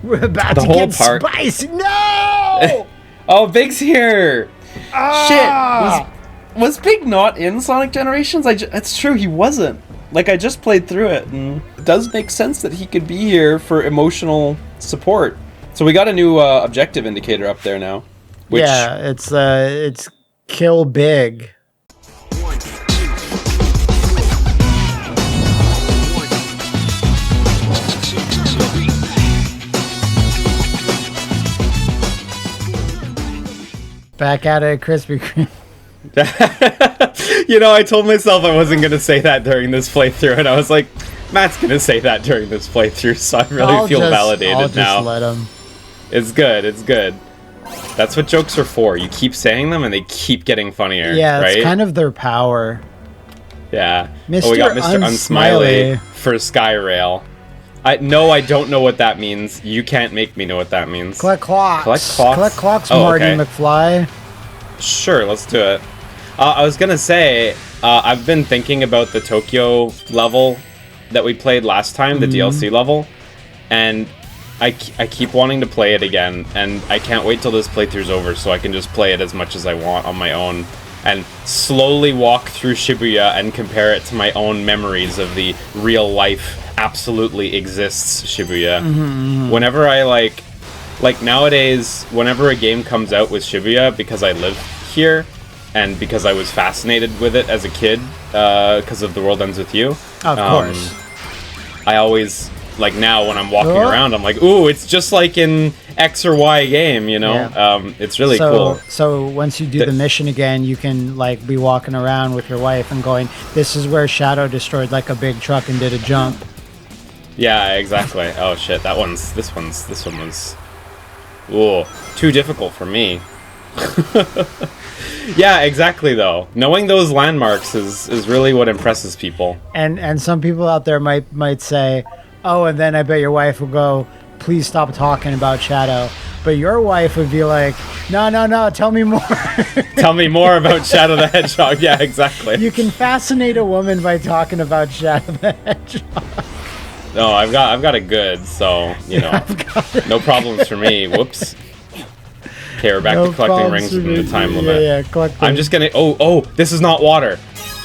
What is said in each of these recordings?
We're about The to whole get park. spicy. No! Oh, Big's here! Ah! Shit! Was Big not in Sonic Generations? It's true, he wasn't. Like, I just played through it, and it does make sense that he could be here for emotional support. So we got a new objective indicator up there now. Which, Yeah, it's kill Big. Back at it, Krispy Kreme. you know, I told myself I wasn't going to say that during this playthrough, and I was like, Matt's going to say that during this playthrough, so I really feel validated I'll just now. let him. It's good, it's good. That's what jokes are for. You keep saying them, and they keep getting funnier, Yeah, right? it's kind of their power. Yeah. Mr. Oh, we got Mr. Unsmiley. Unsmiley for Skyrail. I don't know what that means. You can't make me know what that means. Collect clocks. Collect clocks? Collect clocks, Oh, Marty okay. McFly. Sure, let's do it. I was gonna say, I've been thinking about the Tokyo level that we played last time, the DLC level, and I keep wanting to play it again, and I can't wait till this playthrough's over so I can just play it as much as I want on my own, and slowly walk through Shibuya and compare it to my own memories of the real life, absolutely exists Shibuya. Whenever I like nowadays, whenever a game comes out with Shibuya, because I live here, and because I was fascinated with it as a kid, because of The World Ends With You. Of course. I always, like now when I'm walking around, I'm like, ooh, it's just like in X or Y game, you know? Yeah. It's really cool. So once you do the mission again, you can like be walking around with your wife and going, this is where Shadow destroyed like a big truck and did a jump. Yeah, exactly. Oh shit, this one was, ooh, too difficult for me. Yeah, exactly though. Knowing those landmarks is really what impresses people. And some people out there might say, oh, and then I bet your wife will go, please stop talking about Shadow. But your wife would be like, no, tell me more. Tell me more about Shadow the Hedgehog. Yeah, exactly. You can fascinate a woman by talking about Shadow the Hedgehog. No, I've got it good, so, you know, no problems for me. Whoops. Okay, we're back to collecting rings within the time limit. Yeah, collect I'm just gonna... Oh, this is not water.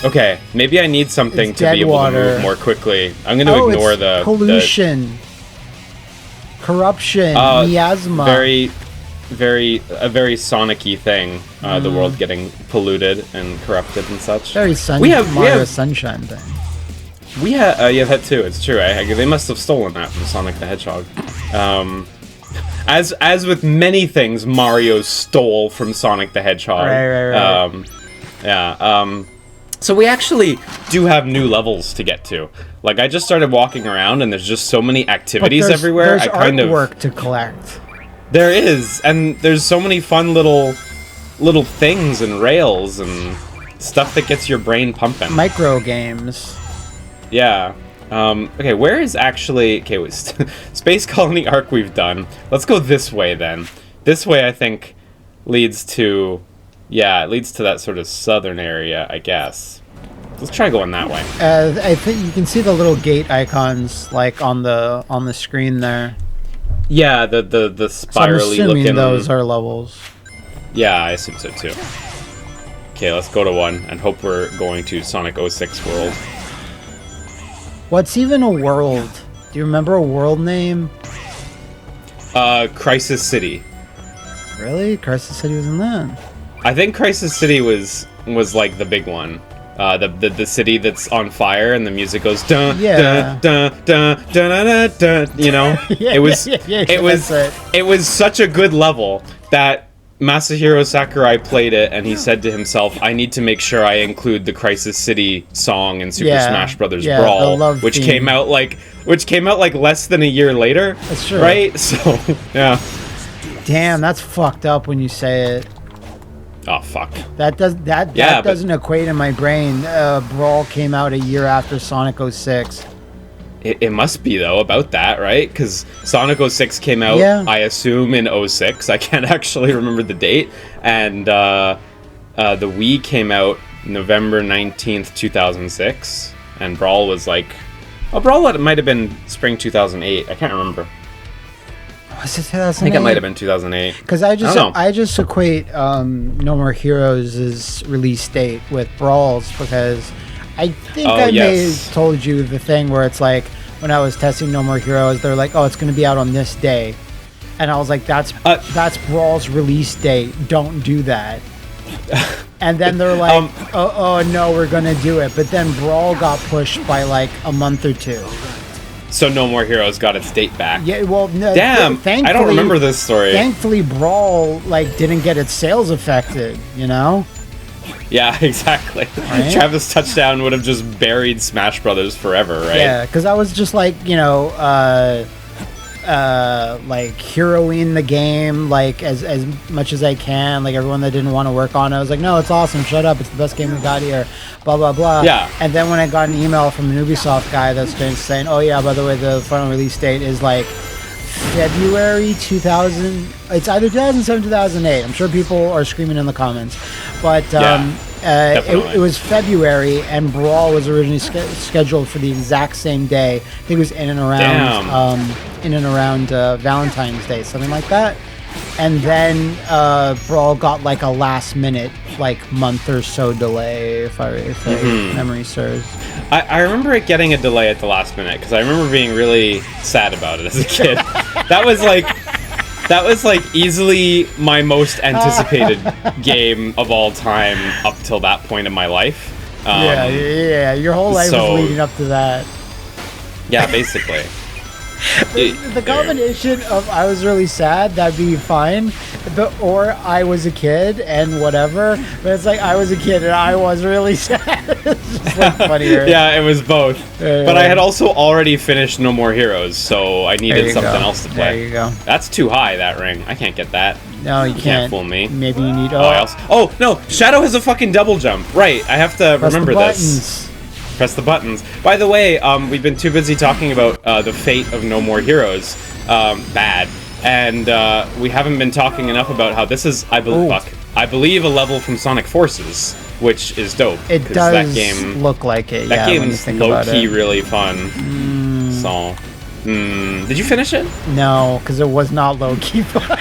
Okay, maybe I need something to be able to move more quickly. I'm gonna ignore the... pollution. Corruption. Miasma. A very Sonic-y thing. The world getting polluted and corrupted and such. Very Mario Sunshine thing. Yeah, that too. It's true. They must have stolen that from Sonic the Hedgehog. As with many things, Mario stole from Sonic the Hedgehog. Right. So we actually do have new levels to get to. Like, I just started walking around, and there's just so many activities everywhere. There's artwork to collect. There is, and there's so many fun little things and rails and stuff that gets your brain pumping. Micro games. Yeah. Okay, where is actually... Okay, wait. Space Colony Arc we've done. Let's go this way, then. This way, I think, leads to... Yeah, it leads to that sort of southern area, I guess. Let's try going that way. I think you can see the little gate icons, like, on the screen there. Yeah, the spirally so I'm assuming looking... those are levels. Yeah, I assume so, too. Okay, let's go to one, and hope we're going to Sonic 06 World. What's even a world? Do you remember a world name? Crisis City. Really? Crisis City was in that? I think Crisis City was like the big one. The city that's on fire and the music goes dun dun dun dun dun dun dun. You know, it was such a good level that Masahiro Sakurai played it, and he said to himself, I need to make sure I include the Crisis City song in Super Smash Bros. Brawl, which came out like less than a year later. That's true. Right? So, yeah. Damn, that's fucked up when you say it. Oh, fuck. That doesn't equate in my brain. Brawl came out a year after Sonic 06. It must be, though, about that, right? Because Sonic 06 came out, I assume, in 06. I can't actually remember the date. And the Wii came out November 19th, 2006. And Brawl was like... Oh, Brawl might have been spring 2008. I can't remember. Was it 2008? I think it might have been 2008. Because I just equate No More Heroes' release date with Brawl's, because I think may have told you the thing where it's like, when I was testing No More Heroes, they're like, oh, it's going to be out on this day. And I was like, that's Brawl's release date. Don't do that. And then they're like, oh no, we're going to do it. But then Brawl got pushed by like a month or two. So No More Heroes got its date back. Yeah, well, no, damn, I don't remember this story. Thankfully, Brawl like didn't get its sales affected, you know? Yeah, exactly. Right? Travis Touchdown would have just buried Smash Brothers forever, right? Yeah, because I was just like, you know, like heroing the game like as much as I can. Like everyone that didn't want to work on it, I was like, no, it's awesome. Shut up. It's the best game we got here. Blah blah blah. Yeah. And then when I got an email from an Ubisoft guy that's saying, oh yeah, by the way, the final release date is like February 2000. It's either 2007 or 2008. I'm sure people are screaming in the comments, but it was February, and Brawl was originally scheduled for the exact same day. I think it was in and around Valentine's Day, something like that. And then Brawl got like a last minute, like month or so delay, if memory serves. I remember it getting a delay at the last minute because I remember being really sad about it as a kid. That was like easily my most anticipated game of all time up till that point in my life. Yeah. Your whole life was leading up to that. Yeah, basically. The combination of I was really sad, that'd be fine, or I was a kid and whatever, but it's like I was a kid and I was really sad. It's just like funnier. Yeah, it was both. But I had also already finished No More Heroes, so I needed something else to play. There you go. That's too high, that ring. I can't get that. No, you can't fool me. Maybe you need... Oh, no! Shadow has a fucking double jump. Right, I have to remember this. Press the buttons. By the way, we've been too busy talking about the fate of No More Heroes. Bad. And we haven't been talking enough about how this is, I believe, a level from Sonic Forces, which is dope. It does that game, look like it, That game's low-key really fun. So, did you finish it? No, because it was not low-key fun.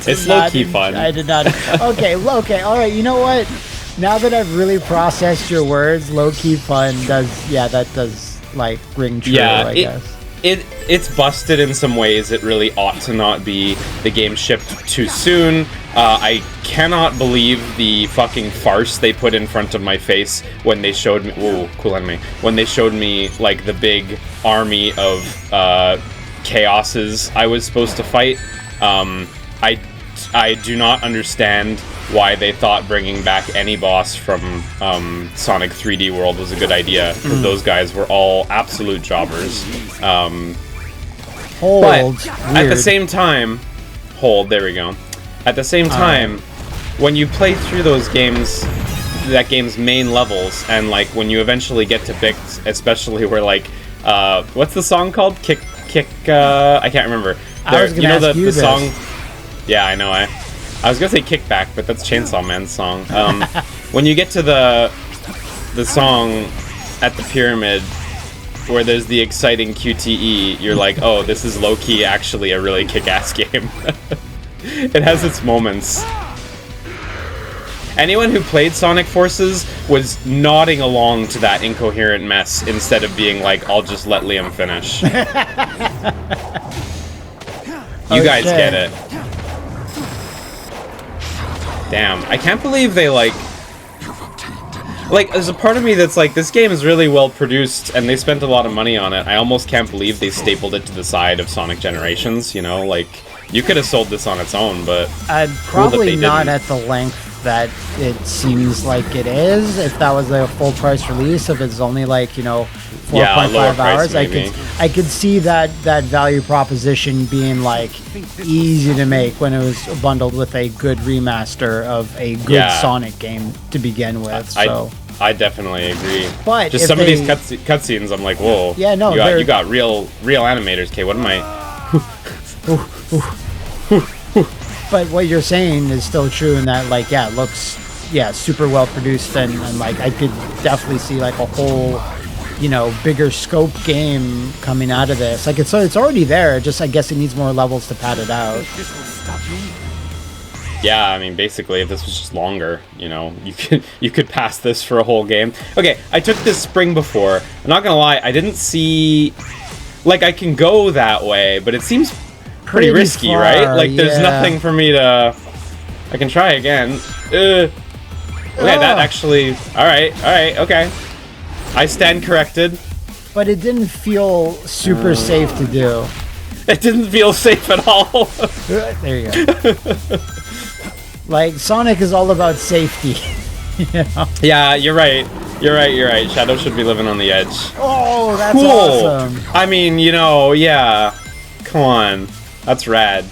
It's low-key fun. I did not. Okay, all right, you know what? Now that I've really processed your words, low-key fun does like ring true, I guess. It's busted in some ways. It really ought to not be. The game shipped too soon. I cannot believe the fucking farce they put in front of my face when they showed me... Ooh, cool enemy. When they showed me, like, the big army of chaoses I was supposed to fight. I do not understand why they thought bringing back any boss from Sonic 3D World was a good idea, because those guys were all absolute jobbers. But at the same time, there we go. At the same time, when you play through those games, that game's main levels, and like when you eventually get to Bict, especially where like, what's the song called? Kick, I can't remember. I was gonna ask you the song. Yeah, I know. I was gonna say Kickback, but that's Chainsaw Man's song. When you get to the song at the pyramid where there's the exciting QTE, you're like, oh, this is low-key actually a really kick-ass game. It has its moments. Anyone who played Sonic Forces was nodding along to that incoherent mess instead of being like, I'll just let Liam finish. You guys get it. Damn, I can't believe they, like, there's a part of me that's like, this game is really well produced, and they spent a lot of money on it. I almost can't believe they stapled it to the side of Sonic Generations, you know? Like, you could have sold this on its own, but... probably not at the length that it seems like it is. If that was a full-price release, if it's only, like, you know, 4.5 hours, I could see that value proposition being like easy to make when it was bundled with a good remaster of a good Sonic game to begin with. So I definitely agree. But just some of these cutscenes, I'm like, whoa. Yeah, no, you got real animators. Okay, what am I? But what you're saying is still true in that, like, it looks super well produced, and like I could definitely see like a whole you know, bigger scope game coming out of this. Like it's already there. Just I guess it needs more levels to pad it out. This will stop me. Yeah, I mean, basically, if this was just longer, you know, you could pass this for a whole game. Okay, I took this spring before. I'm not gonna lie, I didn't see... Like, I can go that way, but it seems pretty risky, far, right? Like, there's yeah. nothing for me to... I can try again. Okay, that actually... Alright, okay. I stand corrected. But it didn't feel super safe to do. It didn't feel safe at all. There you go. Like, Sonic is all about safety. You know? Yeah, you're right. You're right. Shadow should be living on the edge. Oh, that's Cool. awesome. I mean, you know, yeah. Come on. That's rad.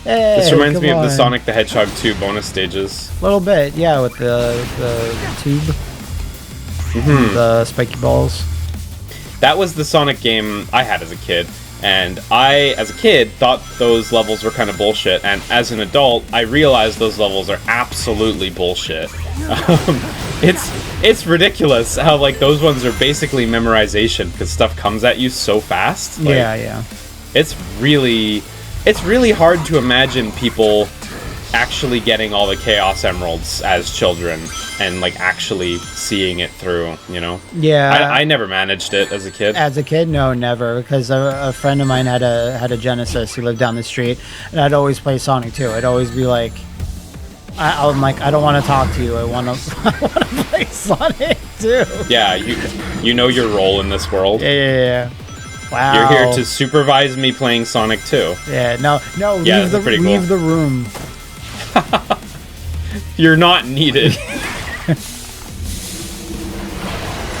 Hey, This reminds come me of the on. Sonic the Hedgehog 2 bonus stages. A little bit, yeah, with the tube. The spiky balls. That was the Sonic game I had as a kid. And I, as a kid, thought those levels were kind of bullshit. And as an adult, I realized those levels are absolutely bullshit. It's ridiculous how, like, those ones are basically memorization because stuff comes at you so fast. Like, Yeah. It's really hard to imagine people actually getting all the Chaos Emeralds as children and, like, actually seeing it through, you know? Yeah. I never managed it as a kid. As a kid, no, never, because a friend of mine had a Genesis. He lived down the street, and I'd always play Sonic 2. I'd always be like, I'm like, I don't want to talk to you. I want to play Sonic 2. Yeah, you know your role in this world. Yeah. Wow. You're here to supervise me playing Sonic 2. Yeah, no, Yeah, leave that's pretty cool. leave the room. You're not needed.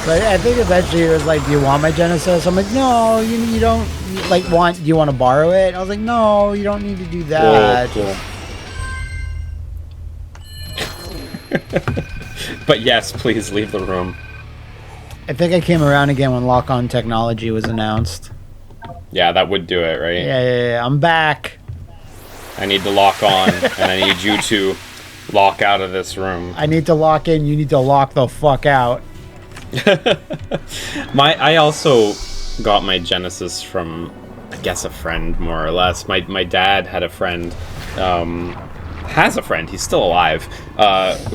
But I think eventually it was like, do you want my Genesis? I'm like, no, you don't, like, do you want to borrow it? I was like, no, you don't need to do that. Cool. But yes, please leave the room. I think I came around again when lock-on technology was announced. Yeah, that would do it, right? Yeah, I'm back. I need to lock on, and I need you to lock out of this room. I need to lock in, you need to lock the fuck out. I also got my Genesis from, I guess, a friend, more or less. My dad had a friend, has a friend, he's still alive,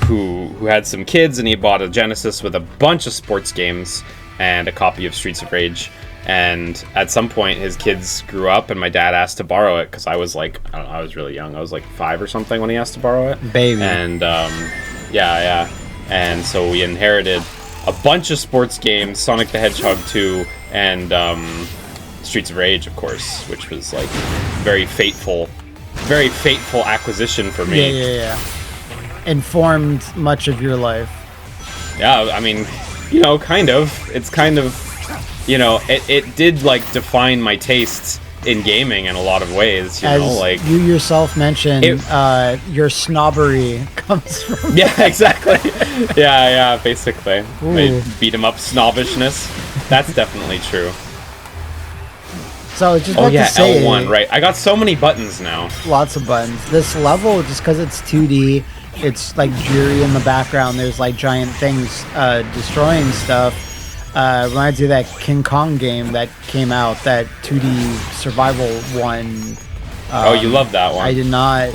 who had some kids, and he bought a Genesis with a bunch of sports games and a copy of Streets of Rage. And at some point, his kids grew up, and my dad asked to borrow it because I was like, I don't know, I was really young. I was like 5 or something when he asked to borrow it. Baby. And yeah. And so we inherited a bunch of sports games, Sonic the Hedgehog 2, and Streets of Rage, of course, which was like very fateful acquisition for me. Yeah. Informed much of your life. Yeah, I mean, you know, kind of. It's kind of, you know, it did, like, define my tastes in gaming in a lot of ways, you know, like... you yourself mentioned, your snobbery comes from... Yeah, exactly. Yeah, basically. Ooh. My beat-em-up snobbishness. That's definitely true. So, just Oh, about yeah, to say... L1, right. I got so many buttons now. Lots of buttons. This level, just because it's 2D, it's, like, dreary in the background. There's, like, giant things destroying stuff. Reminds you of that King Kong game that came out, that 2D survival one. Oh, you love that one. I did not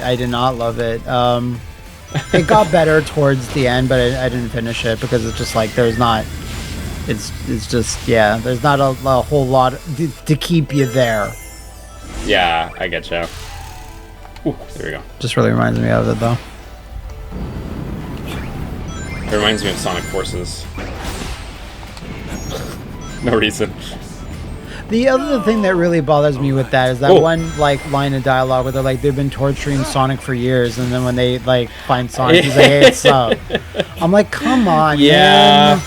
love it. It got better towards the end, but I didn't finish it because it's just like there's not a whole lot to keep you there. Yeah, I get you. Ooh, there we go. Just really reminds me of it though. It reminds me of Sonic Forces. No reason. The other thing that really bothers me with that is that one like line of dialogue where they're like they've been torturing Sonic for years, and then when they like find Sonic, he's like, "Hey, it's up." I'm like, "Come on, Yeah. man."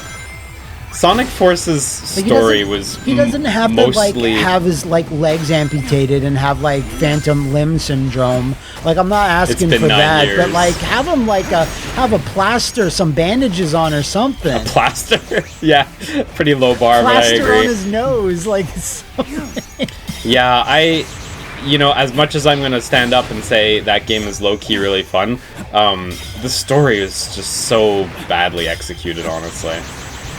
Sonic Force's story was He doesn't have mostly... to like have his like legs amputated and have like phantom limb syndrome. Like I'm not asking been for 9 that, years. but like have him like have a plaster, some bandages on or something. Plaster? Yeah, pretty low bar, but I Plaster agree. on his nose, like something. Yeah, you know, as much as I'm gonna stand up and say that game is low-key really fun, the story is just so badly executed, honestly.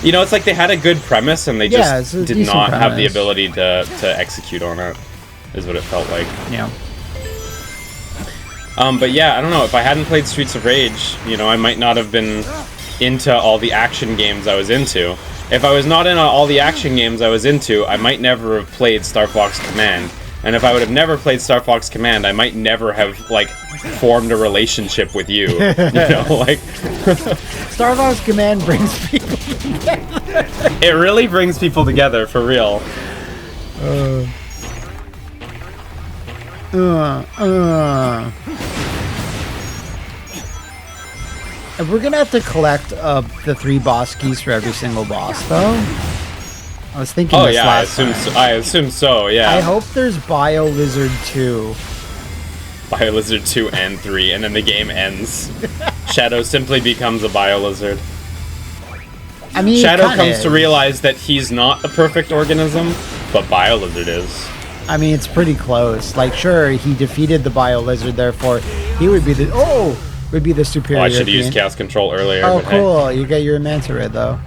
You know, it's like they had a good premise and they Yeah, it's just a did decent not have the premise. ability to execute on it, is what it felt like. Yeah. But yeah, I don't know, if I hadn't played Streets of Rage, you know, I might not have been into all the action games I was into. If I was not in all the action games I was into, I might never have played Star Fox Command. And if I would have never played Star Fox Command, I might never have, like, formed a relationship with you. You know, like... Star Fox Command brings people together. It really brings people together, for real. And we're gonna have to collect the 3 boss keys for every single boss, though. I was thinking. Oh this yeah, last time. I assume so. Yeah. I hope there's Bio Lizard 2. Biolizard 2 and 3, and then the game ends. Shadow simply becomes a Biolizard. I mean, Shadow comes to realize that he's not a perfect organism, but Biolizard is. I mean, it's pretty close. Like, sure, he defeated the Bio Lizard, therefore he would be the superior. Oh, I should have used European. Chaos Control earlier. Oh, but hey. cool! You get your Manta Red though.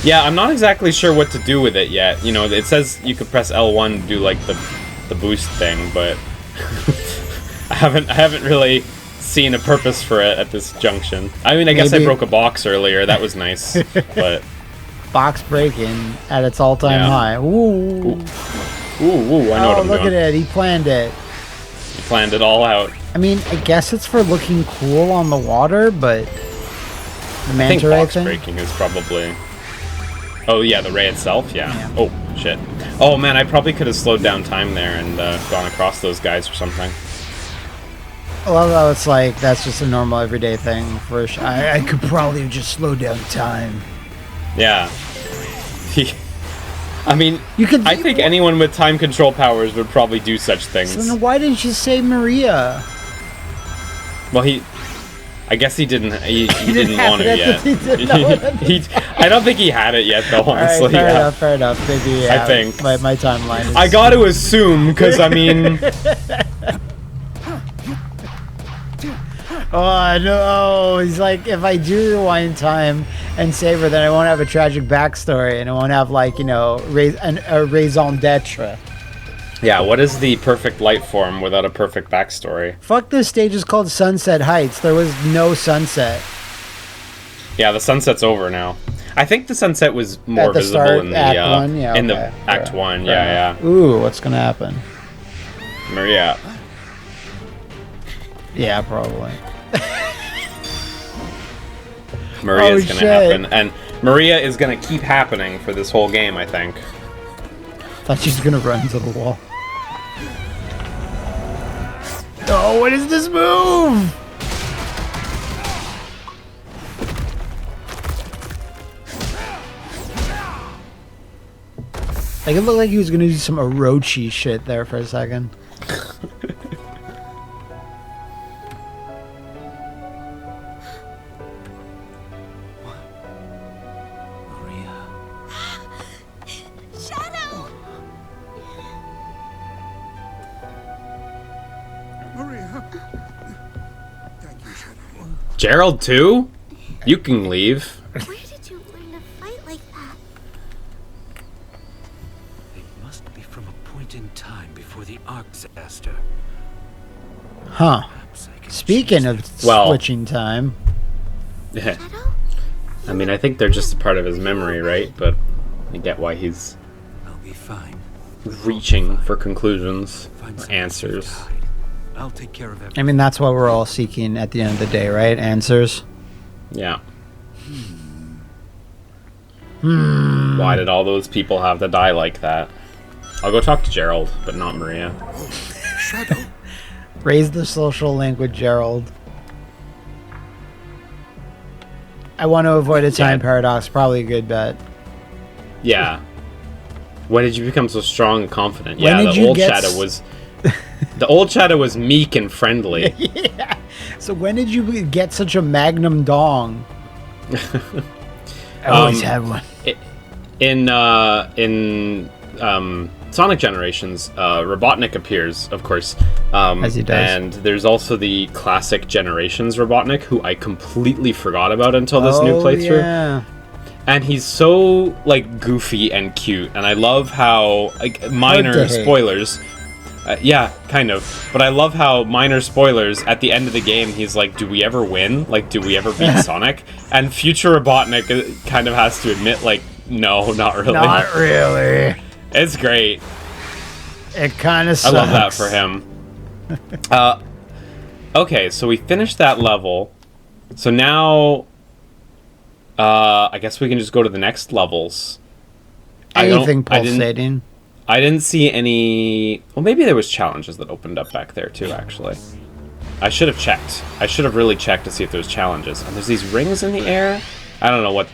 Yeah, I'm not exactly sure what to do with it yet. You know, it says you could press L1 to do like the boost thing, but I haven't really seen a purpose for it at this junction. I mean, I guess I broke a box earlier. That was nice, but box breaking at its all-time high. Ooh. Ooh, I know what I'm look doing. at it! He planned it. He planned it all out. I mean, I guess it's for looking cool on the water, but the I Manta think Ray box thing. breaking is probably. Oh yeah, the ray itself. Yeah. Yeah. Oh shit. Oh man, I probably could have slowed down time there and gone across those guys or something. I love how it's like that's just a normal everyday thing. I could probably just slow down time. Yeah. I mean, You could. I think anyone with time control powers would probably do such things. So then why didn't you say Maria? Well, I guess he didn't. He didn't have want it to at the- he didn't know it at the I don't think he had it yet, though. Honestly, All right, fair enough. Maybe yeah, I think. my timeline is. I got to assume because I mean, Oh no! He's like, if I do rewind time and save her, then I won't have a tragic backstory, and I won't have like a raison d'être. yeah. What is the perfect light form without a perfect backstory? Fuck, this stage is called Sunset Heights. There was no sunset. Yeah, the sunset's over now. I think the sunset was more At the visible start, in the Act 1? Yeah, in the okay. Act Fair 1. enough. Yeah, Ooh, what's gonna happen? yeah. Yeah, probably. Maria's Oh, gonna shit. happen, and Maria is gonna keep happening for this whole game, I think. Thought she was gonna run into the wall. Oh, what is this move? Like, it looked like he was gonna do some Orochi shit there for a second. Shadow! Maria. Thank you, Shadow. Gerald too? You can leave. Where did you learn to fight like that? It must be from a point in time before the Ark disaster. Huh. Perhaps I can Speaking change of Well- switching time, Yeah. Shadow? I mean, I think they're just a part of his memory, right? But I get why he's that. I'll be fine. reaching for conclusions, Find or something answers. safe to hide. I'll take care of everything. I mean, that's what we're all seeking at the end of the day, right? Answers. Yeah. Why did all those people have to die like that? I'll go talk to Gerald, but not Maria. Shadow. Raise the social link with Gerald. I want to avoid a time paradox. Probably a good bet. Yeah. When did you become so strong and confident? When Yeah, did the you old get Shadow was... The old Shadow was meek and friendly. Yeah. So when did you get such a magnum dong? I always had one. In Sonic Generations, Robotnik appears, of course. As he does. And there's also the classic Generations Robotnik, who I completely forgot about until this new playthrough. Yeah. And he's so, like, goofy and cute. And I love how, like, minor hate. spoilers. Yeah, kind of. But I love how minor spoilers, at the end of the game, he's like, do we ever win? Like, do we ever beat Sonic? And future Robotnik kind of has to admit, like, no, not really. Not really. It's great. It kind of I sucks. love that for him. Okay, so we finished that level. So now, I guess we can just go to the next levels. Anything pulsating. I didn't see any... Well, maybe there was challenges that opened up back there too, actually. I should have checked. I should have really checked to see if there was challenges. And there's these rings in the air. I don't know what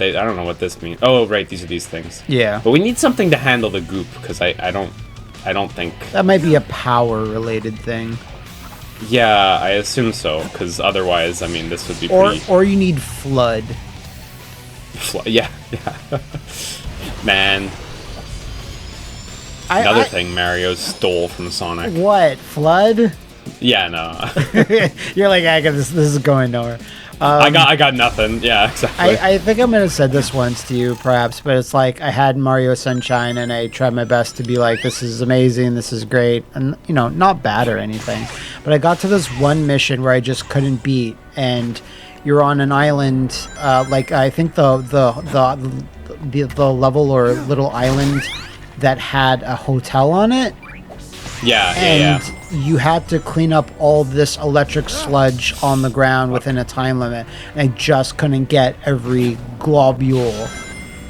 this means. Oh, right, these are these things. Yeah. But we need something to handle the goop, because I don't think... That might be a power-related thing. Yeah, I assume so, because otherwise, I mean, this would be pretty... Or you need flood. Yeah. Man. Another thing Mario stole from Sonic. What? Flood? Yeah, no. You're like, this is going nowhere. I got nothing. Yeah, exactly. I think I might have said this once to you, perhaps, but it's like I had Mario Sunshine, and I tried my best to be like, this is amazing, this is great, and, you know, not bad or anything. But I got to this one mission where I just couldn't beat, and you're on an island, like, I think the level or little island that had a hotel on it. Yeah. You had to clean up all this electric sludge on the ground within a time limit. And I just couldn't get every globule.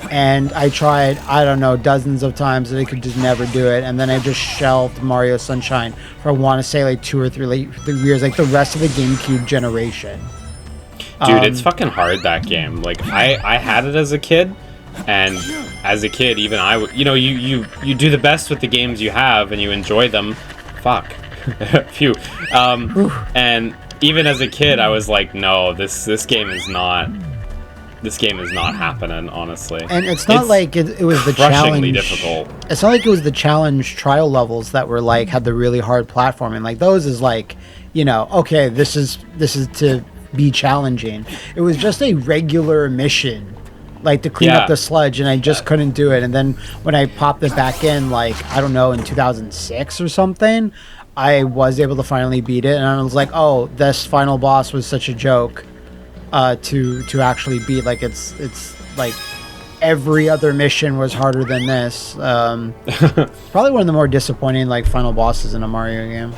And I tried, I don't know, dozens of times, and I could just never do it. And then I just shelved Mario Sunshine for, I want to say, like 2 or 3 years, like the rest of the GameCube generation. Dude, it's fucking hard, that game. Like, I had it as a kid. And as a kid, even I would, you know, you do the best with the games you have, and you enjoy them. Fuck. Phew. And even as a kid, I was like, no, this game is not happening, honestly. And it's not like it was the crushingly challenge. difficult. It's not like it was the challenge trial levels that were like, had the really hard platforming. Like, those is like, you know, okay, this is to be challenging. It was just a regular mission, like to clean up the sludge, and I just couldn't do it. And then when I popped it back in, like, I don't know, in 2006 or something, I was able to finally beat it, and I was like, oh, this final boss was such a joke to actually beat. Like, it's like every other mission was harder than this. Probably one of the more disappointing, like, final bosses in a Mario game.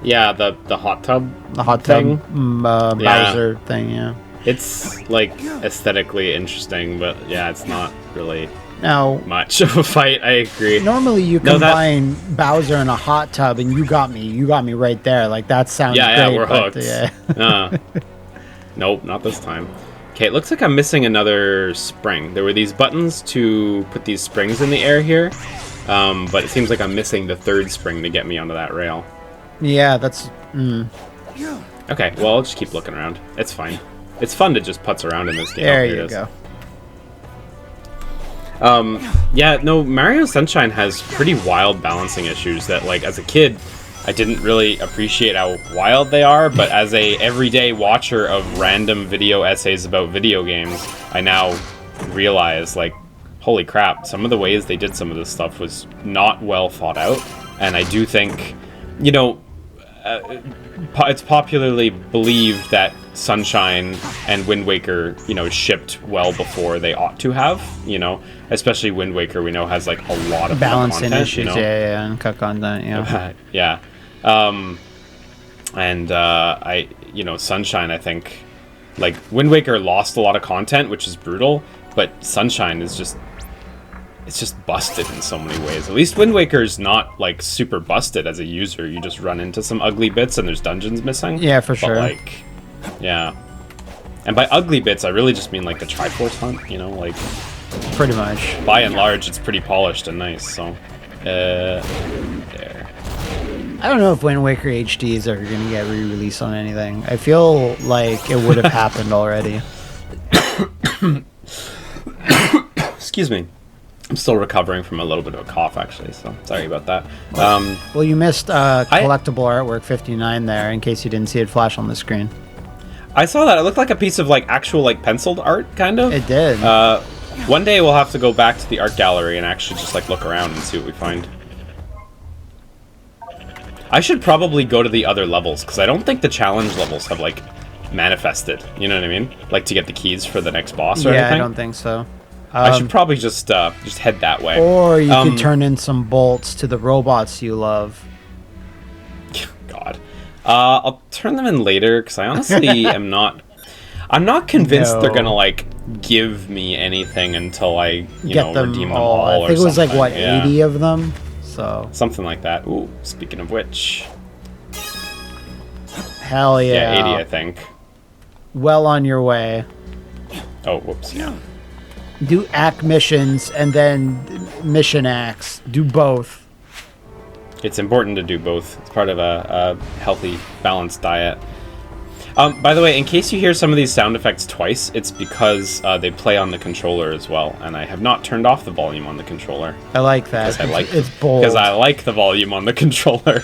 Yeah, the hot tub. The hot thing. tub Bowser thing, yeah. It's, like, aesthetically interesting, but yeah, it's not really Now, much of a fight. I agree. normally you combine Bowser in a hot tub, and you got me right there. Like, that sounds great. Yeah, we're but, hooked. Nope, not this time. Okay, it looks like I'm missing another spring. There were these buttons to put these springs in the air here, but it seems like I'm missing the third spring to get me onto that rail. Yeah, that's... Okay, well, I'll just keep looking around. It's fine. It's fun to just putz around in this game. There you go. Yeah, no, Mario Sunshine has pretty wild balancing issues that, like, as a kid, I didn't really appreciate how wild they are, but as a everyday watcher of random video essays about video games, I now realize, like, holy crap, some of the ways they did some of this stuff was not well thought out, and I do think, you know, it's popularly believed that Sunshine and Wind Waker, you know, shipped well before they ought to have, you know, especially Wind Waker, we know, has, like, a lot of balancing content, issues, you know? yeah, and cut content, yeah. Yeah. You know, Sunshine, I think, like, Wind Waker lost a lot of content, which is brutal, but Sunshine is just, it's just busted in so many ways. At least Wind Waker's not, like, super busted as a user. You just run into some ugly bits and there's dungeons missing. Yeah, for sure. But, like, yeah. And by ugly bits, I really just mean, like, the Triforce hunt, you know, like... Pretty much. By and large, it's pretty polished and nice, so... there. I don't know if Wind Waker HD is ever going to get re-released on anything. I feel like it would have happened already. Excuse me. I'm still recovering from a little bit of a cough, actually, so sorry about that. Well, you missed collectible artwork 59 there, in case you didn't see it flash on the screen. I saw that. It looked like a piece of, like, actual, like, penciled art, kind of. It did. One day we'll have to go back to the art gallery and actually just, like, look around and see what we find. I should probably go to the other levels, because I don't think the challenge levels have, like, manifested. You know what I mean? Like, to get the keys for the next boss or anything. I don't think so. I should probably just head that way. Or you could turn in some bolts to the robots you love. God. I'll turn them in later, because I honestly I'm not convinced they're gonna, like, give me anything until I, redeem them all I think it was, like, what, yeah. 80 of them? So. Something like that. Ooh, speaking of which. Hell yeah. Yeah, 80, I think. Well on your way. Oh, whoops, yeah. Do ACK missions and then mission acts. Do both. It's important to do both. It's part of a healthy, balanced diet. By the way, in case you hear some of these sound effects twice, it's because they play on the controller as well, and I have not turned off the volume on the controller. I like that. It's bold. Because I like the volume on the controller.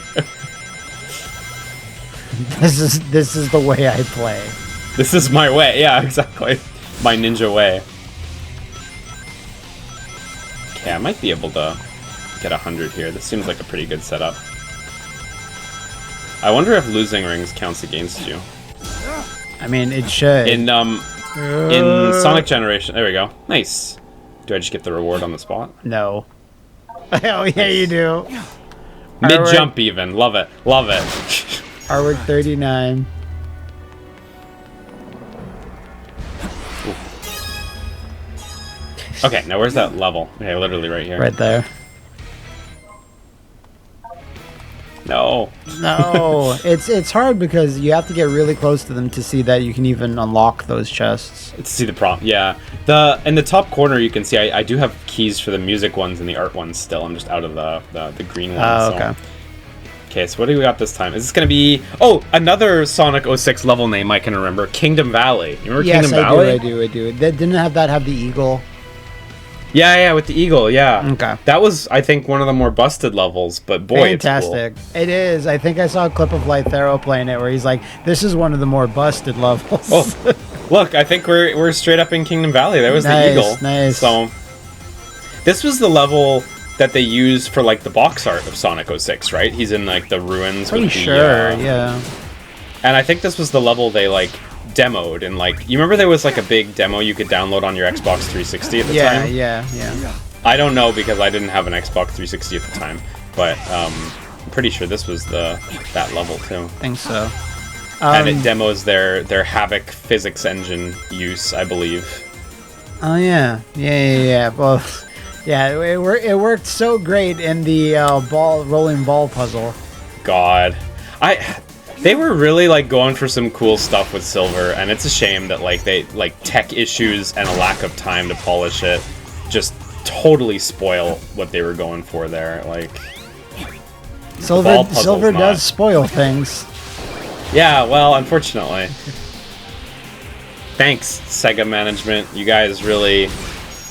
This is the way I play. This is my way. Yeah, exactly. My ninja way. Okay, I might be able to get 100 here. This seems like a pretty good setup. I wonder if losing rings counts against you. I mean, it should. In Sonic Generation, there we go. Nice. Do I just get the reward on the spot? No. Hell yeah, you do. Mid jump even. Love it. Love it. Artwork 39. Okay, now where's that level? Okay, literally right here. Right there. No. No, it's hard because you have to get really close to them to see that you can even unlock those chests. To see the prompt, yeah. In the top corner, you can see I do have keys for the music ones and the art ones still. I'm just out of the green ones. Oh, okay. So. Okay, so what do we got this time? Is this going to be... Oh, another Sonic 06 level name I can remember. Kingdom Valley. You remember Kingdom Valley? Yes, I do. Didn't that have the eagle? Yeah, with the eagle, yeah. Okay. That was, I think, one of the more busted levels, but boy, fantastic. It's cool. It is. I think I saw a clip of Lythero playing it where he's like, this is one of the more busted levels. Oh, look, I think we're straight up in Kingdom Valley. There was the eagle. Nice. So, this was the level that they used for, like, the box art of Sonic 06, right? He's in, like, the ruins Pretty with the... sure, yeah. And I think this was the level they, like, demoed, and, like, you remember there was, like, a big demo you could download on your Xbox 360 at the time? Yeah. I don't know, because I didn't have an Xbox 360 at the time, but, I'm pretty sure this was that level, too. I think so. And it demos their Havoc physics engine use, I believe. Oh, yeah. Yeah. Well... Yeah, it worked so great in the rolling ball puzzle. God, they were really, like, going for some cool stuff with Silver, and it's a shame that, like, tech issues and a lack of time to polish it just totally spoil what they were going for there. Like, Silver does spoil things. Yeah, well, unfortunately. Thanks, Sega management. You guys really.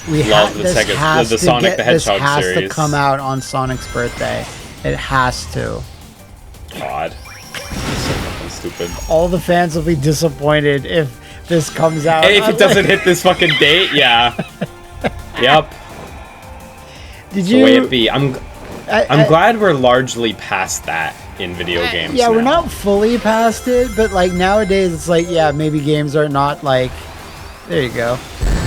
Love the Sonic the Hedgehog this has series. to come out on Sonic's birthday. It has to. God. So fucking stupid. All the fans will be disappointed if this comes out. If it doesn't hit this fucking date, yeah. Yep. Did It's you? the way it be. I'm glad we're largely past that in video games. Yeah, now. we're not fully past it, but like nowadays, it's like maybe games are not like. There you go.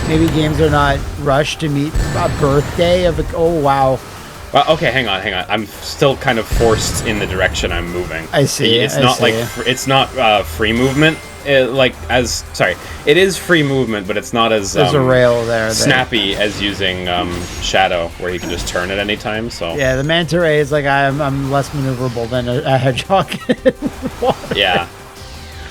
Maybe games are not rushed to meet a birthday of a... Oh, wow. Well, okay, hang on. I'm still kind of forced in the direction I'm moving. I see. It's not it's not free movement. It is free movement, but it's not as there's a rail there. Snappy as using Shadow, where you can just turn at any time. So yeah, the Manta Ray is like I'm less maneuverable than a hedgehog. Yeah.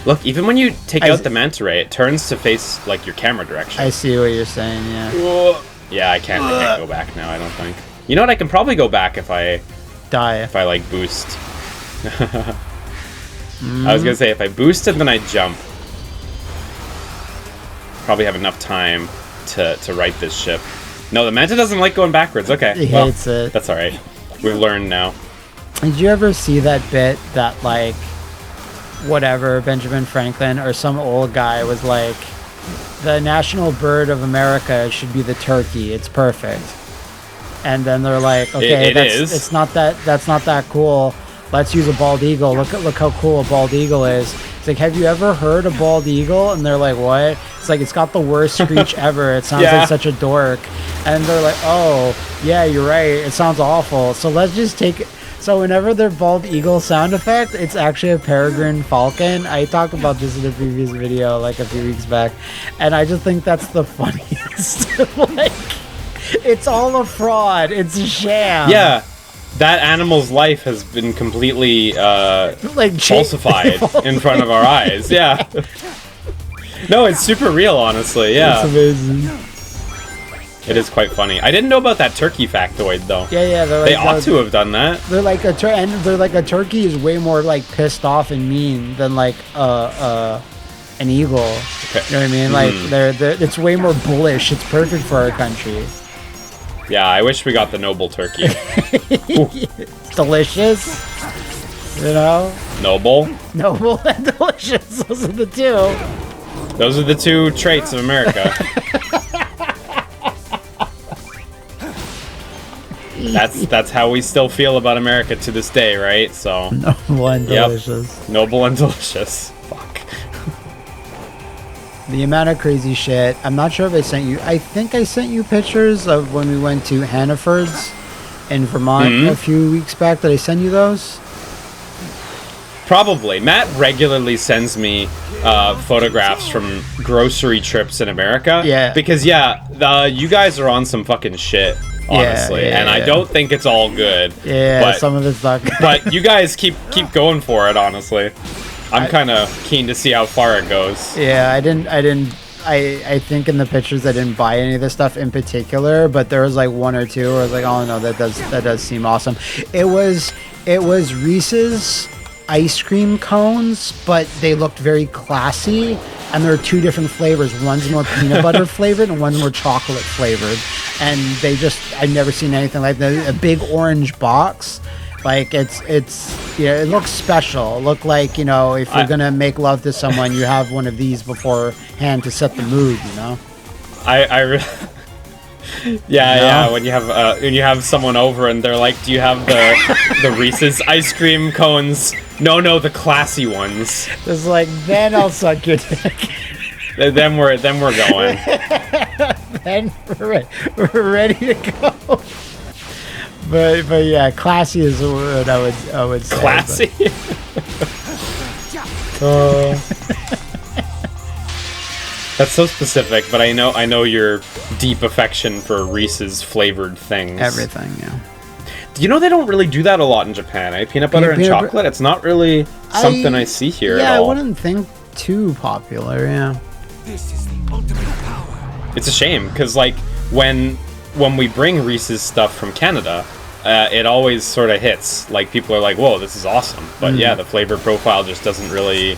Look, even when you take out the Manta Ray, it turns to face, like, your camera direction. I see what you're saying, yeah. Yeah, I can't go back now, I don't think. You know what, I can probably go back if I... Die. If I, like, boost. I was gonna say, if I boost and then I jump, probably have enough time to right this ship. No, the Manta doesn't like going backwards. Okay. He Well, hates it. that's all right. We've learned now. Did you ever see that bit that, like, whatever, Benjamin Franklin or some old guy was like, the national bird of America should be the turkey. It's perfect. And then they're like, okay, that's not that cool. Let's use a bald eagle. Look how cool a bald eagle is. It's like, have you ever heard a bald eagle? And they're like, what? It's like, it's got the worst screech ever. It sounds like such a dork. And they're like, oh, yeah, you're right. It sounds awful. So let's just take it. So whenever they're bald eagle sound effect, it's actually a peregrine falcon. I talked about this in a previous video like a few weeks back. And I just think that's the funniest. Like, it's all a fraud. It's a sham. Yeah. That animal's life has been completely falsified in front of our eyes. Yeah. No, it's super real, honestly. Yeah. It's amazing. It is quite funny. I didn't know about that turkey factoid, though. Yeah. They ought to have done that. They're like a turkey is way more like pissed off and mean than like an eagle. Okay. You know what I mean? Like it's way more bullish. It's perfect for our country. Yeah, I wish we got the noble turkey. Delicious. You know? Noble. Noble and delicious. Those are the two. Those are the two traits of America. That's how we still feel about America to this day, right? So noble and delicious. Noble and delicious. Fuck. The amount of crazy shit. I'm not sure if I sent you. I think I sent you pictures of when we went to Hannaford's in Vermont a few weeks back. Did I send you those? Probably. Matt regularly sends me photographs from grocery trips in America. Yeah. Because you guys are on some fucking shit. Honestly, and I don't think it's all good. Yeah, but, some of it's not good. But you guys keep going for it. Honestly, I'm kind of keen to see how far it goes. Yeah, I think in the pictures I didn't buy any of this stuff in particular, but there was like one or two where I was like, oh no, that does seem awesome. It was Reese's ice cream cones, but they looked very classy. And there are two different flavors. One's more peanut butter flavored and one's more chocolate flavored. And I've never seen anything like that. A big orange box. Like it looks special. It looked like, if you're going to make love to someone, you have one of these beforehand to set the mood, Yeah, when you have someone over and they're like, do you have the Reese's ice cream cones? No, the classy ones. It's like, then I'll suck your dick. Then we're going. Then we're ready to go. But yeah, classy is what I would say. Classy. That's so specific, but I know your deep affection for Reese's flavored things. Everything, yeah. You know they don't really do that a lot in Japan, eh? Peanut butter and chocolate? It's not really something I see here at all. Yeah, I wouldn't think too popular, yeah. This is the ultimate power. It's a shame, because like when we bring Reese's stuff from Canada, it always sort of hits. Like people are like, whoa, this is awesome. But yeah, the flavor profile just doesn't really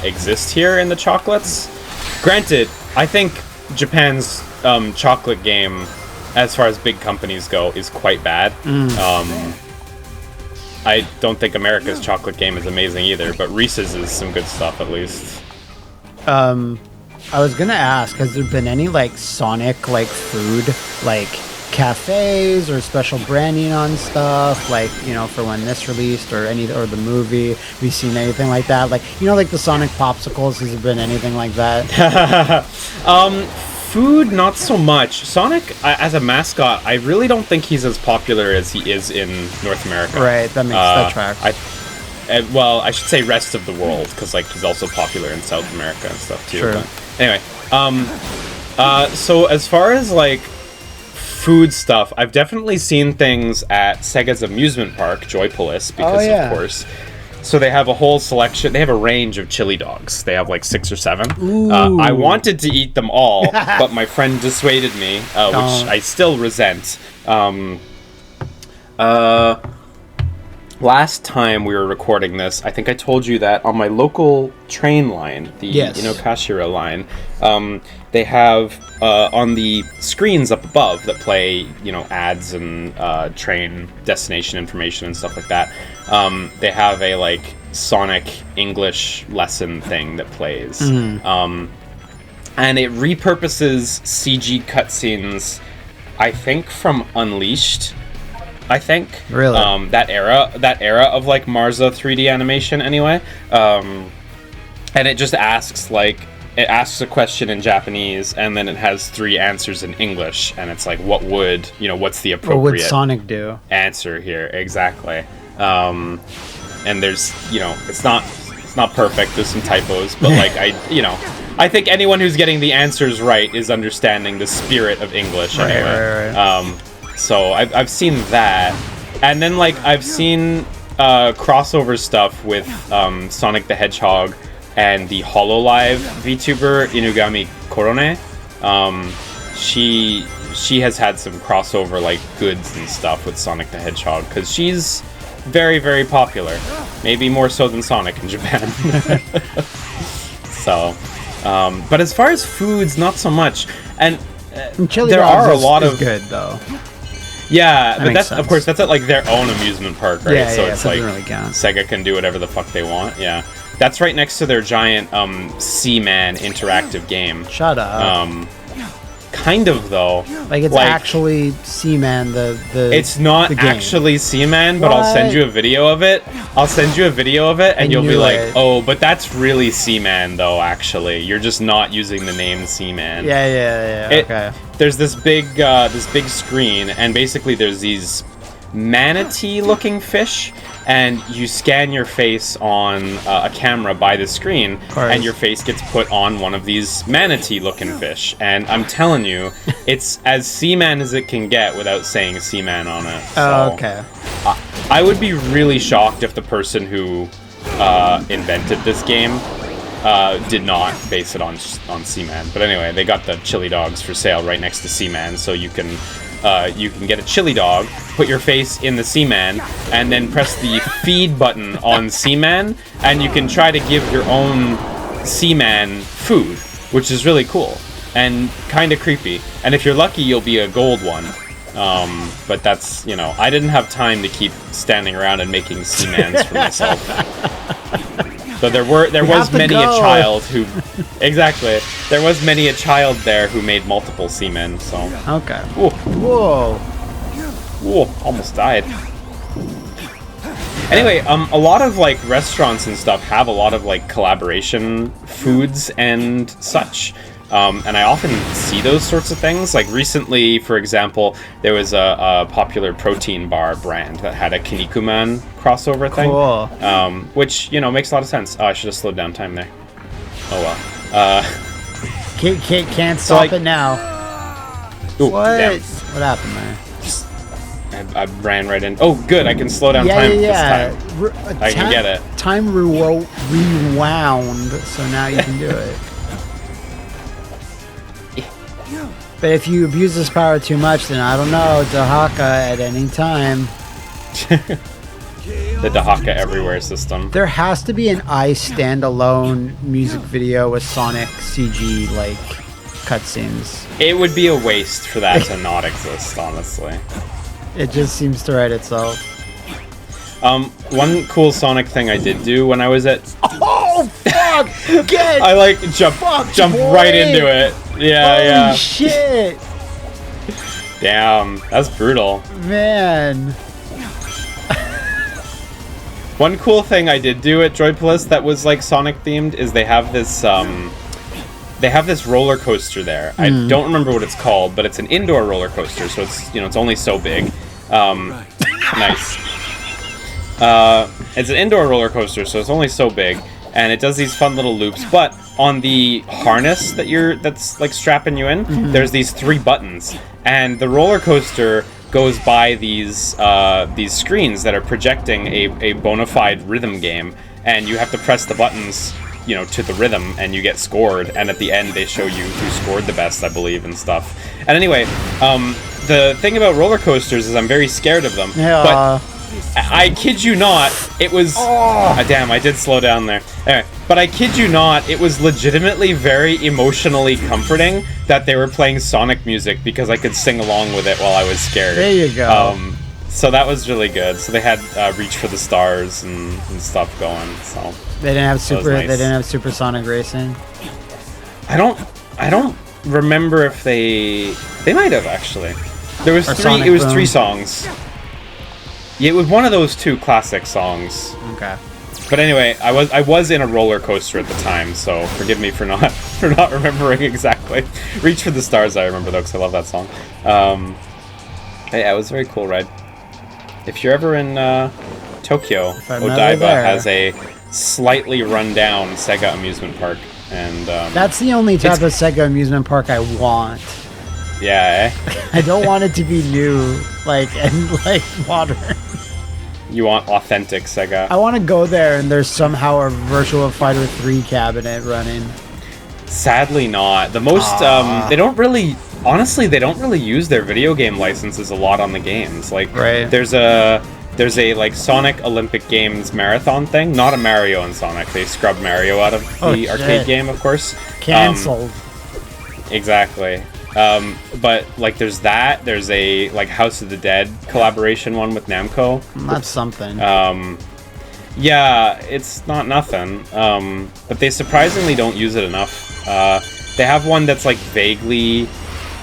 exist here in the chocolates. Granted, I think Japan's chocolate game, as far as big companies go, is quite bad. I don't think America's chocolate game is amazing either, but Reese's is some good stuff at least. I was gonna ask, has there been any like Sonic food cafes or special branding on stuff for when this released or the movie? Have you seen anything like that? Like the Sonic popsicles, has there been anything like that? Food, not so much. Sonic, as a mascot, I really don't think he's as popular as he is in North America. Right, that tracks. I should say rest of the world, because he's also popular in South America and stuff too. Sure. But anyway, so as far as food stuff, I've definitely seen things at Sega's amusement park, Joypolis, because of course. So they have a whole selection. They have a range of chili dogs. They have 6 or 7. I wanted to eat them all, but my friend dissuaded me, which I still resent. last time we were recording this, I think I told you that on my local train line, the Yes. Inokashira line, they have on the screens up above that play, ads and train destination information and stuff like that. They have a like Sonic English lesson thing that plays, and it repurposes CG cutscenes, I think from Unleashed. I think Really? that era of like Marza 3D animation anyway, and it just asks a question in Japanese and then it has 3 answers in English, and it's like what's the What would appropriate Sonic do? answer here exactly. And there's it's not perfect, there's some typos, but like I think anyone who's getting the answers right is understanding the spirit of English anyway. Right. So I've seen that, and then like I've seen crossover stuff with Sonic the Hedgehog and the HoloLive VTuber Inugami Korone. She has had some crossover like goods and stuff with Sonic the Hedgehog because she's very, very popular, maybe more so than Sonic in Japan. So, but as far as foods, not so much, and Chili there dogs are a is- lot is of good though. Yeah, but makes that's sense. of course that's at like their own amusement park, right? Yeah, so yeah, it's it like doesn't really count. Sega can do whatever the fuck they want. Yeah, that's right next to their giant Seaman interactive game. Shut up. Kind of though. Like it's actually Seaman the It's not the game. actually Seaman, but I'll send What? you a video of it. And I you'll be knew like, it. oh, but that's really Seaman though. Actually, you're just not using the name Seaman. Yeah. Okay. There's this big screen, and basically there's these manatee-looking fish, and you scan your face on a camera by the screen, course. and your face gets put on one of these manatee-looking fish. And I'm telling you, it's as Seaman as it can get without saying Seaman on it. Oh, So, okay. I would be really shocked if the person who invented this game did not base it on Seaman. But anyway, they got the chili dogs for sale right next to Seaman, so you can get a chili dog, put your face in the Seaman, and then press the feed button on Seaman, and you can try to give your own Seaman food, which is really cool and kind of creepy. And if you're lucky, you'll be a gold one. But that's, I didn't have time to keep standing around and making Seamans for myself. So there was many a child who, exactly, there was many a child there who made multiple seamen. So Okay. Ooh, Whoa. almost died. Anyway, a lot of like restaurants and stuff have a lot of like collaboration foods and such. And I often see those sorts of things. Like recently, for example, there was a popular protein bar brand that had a Kinnikuman crossover thing. Cool. Which, makes a lot of sense. Oh, I should have slowed down time there. Oh well. Can't So, stop like- it now. Ooh, What? damn. What happened there? I ran right in. Oh, good. I can slow down time this time. I can get it. Time rewound, so now you can do it. But if you abuse this power too much, then I don't know, Dahaka at any time. The Dahaka Everywhere system. There has to be an standalone music video with Sonic CG, like, cutscenes. It would be a waste for that to not exist, honestly. It just seems to write itself. One cool Sonic thing I did do when I was at... Oh, fuck! Get I, like, jumped boy. right into it. Yeah, Holy shit! Damn, that's brutal. Man. One cool thing I did do at Joypolis that was, like, Sonic-themed is they have this roller coaster there. I don't remember what it's called, but it's an indoor roller coaster, so it's, it's only so big. Nice. It's an indoor roller coaster, so it's only so big, and it does these fun little loops. But on the harness that's like strapping you in, there's these 3 buttons, and the roller coaster goes by these screens that are projecting a bona fide rhythm game, and you have to press the buttons, to the rhythm, and you get scored. And at the end, they show you who scored the best, I believe, and stuff. And anyway, the thing about roller coasters is I'm very scared of them. Yeah. I kid you not, it was... damn, I did slow down there. Anyway, but I kid you not, it was legitimately very emotionally comforting that they were playing Sonic music because I could sing along with it while I was scared. There you go. So that was really good. So they had Reach for the Stars and stuff going. So they didn't have super. nice. They didn't have Supersonic Racing. I don't remember if they might have actually. There was Or three. Sonic It was Boom. 3 songs. Yeah, it was one of those 2 classic songs. Okay. But anyway, I was in a roller coaster at the time, so forgive me for not remembering exactly. Reach for the Stars, I remember though, because I love that song. Yeah, it was a very cool ride. If you're ever in Tokyo, I'm ever Odaiba there. has a slightly run-down Sega amusement park, and That's the only type of Sega amusement park I want. yeah, eh? I don't want it to be new, and modern. You want authentic Sega. I want to go there and there's somehow a Virtua Fighter 3 cabinet running. Sadly not. The most, they don't really use their video game licenses a lot on the games. Like, Right. there's a like Sonic Olympic Games marathon thing, not a Mario and Sonic. They scrubbed Mario out of the arcade shit. game, of course. Cancelled. Exactly. But like there's a like House of the Dead collaboration one with Namco. That's something. Yeah, it's not nothing. But they surprisingly don't use it enough. They have one that's like vaguely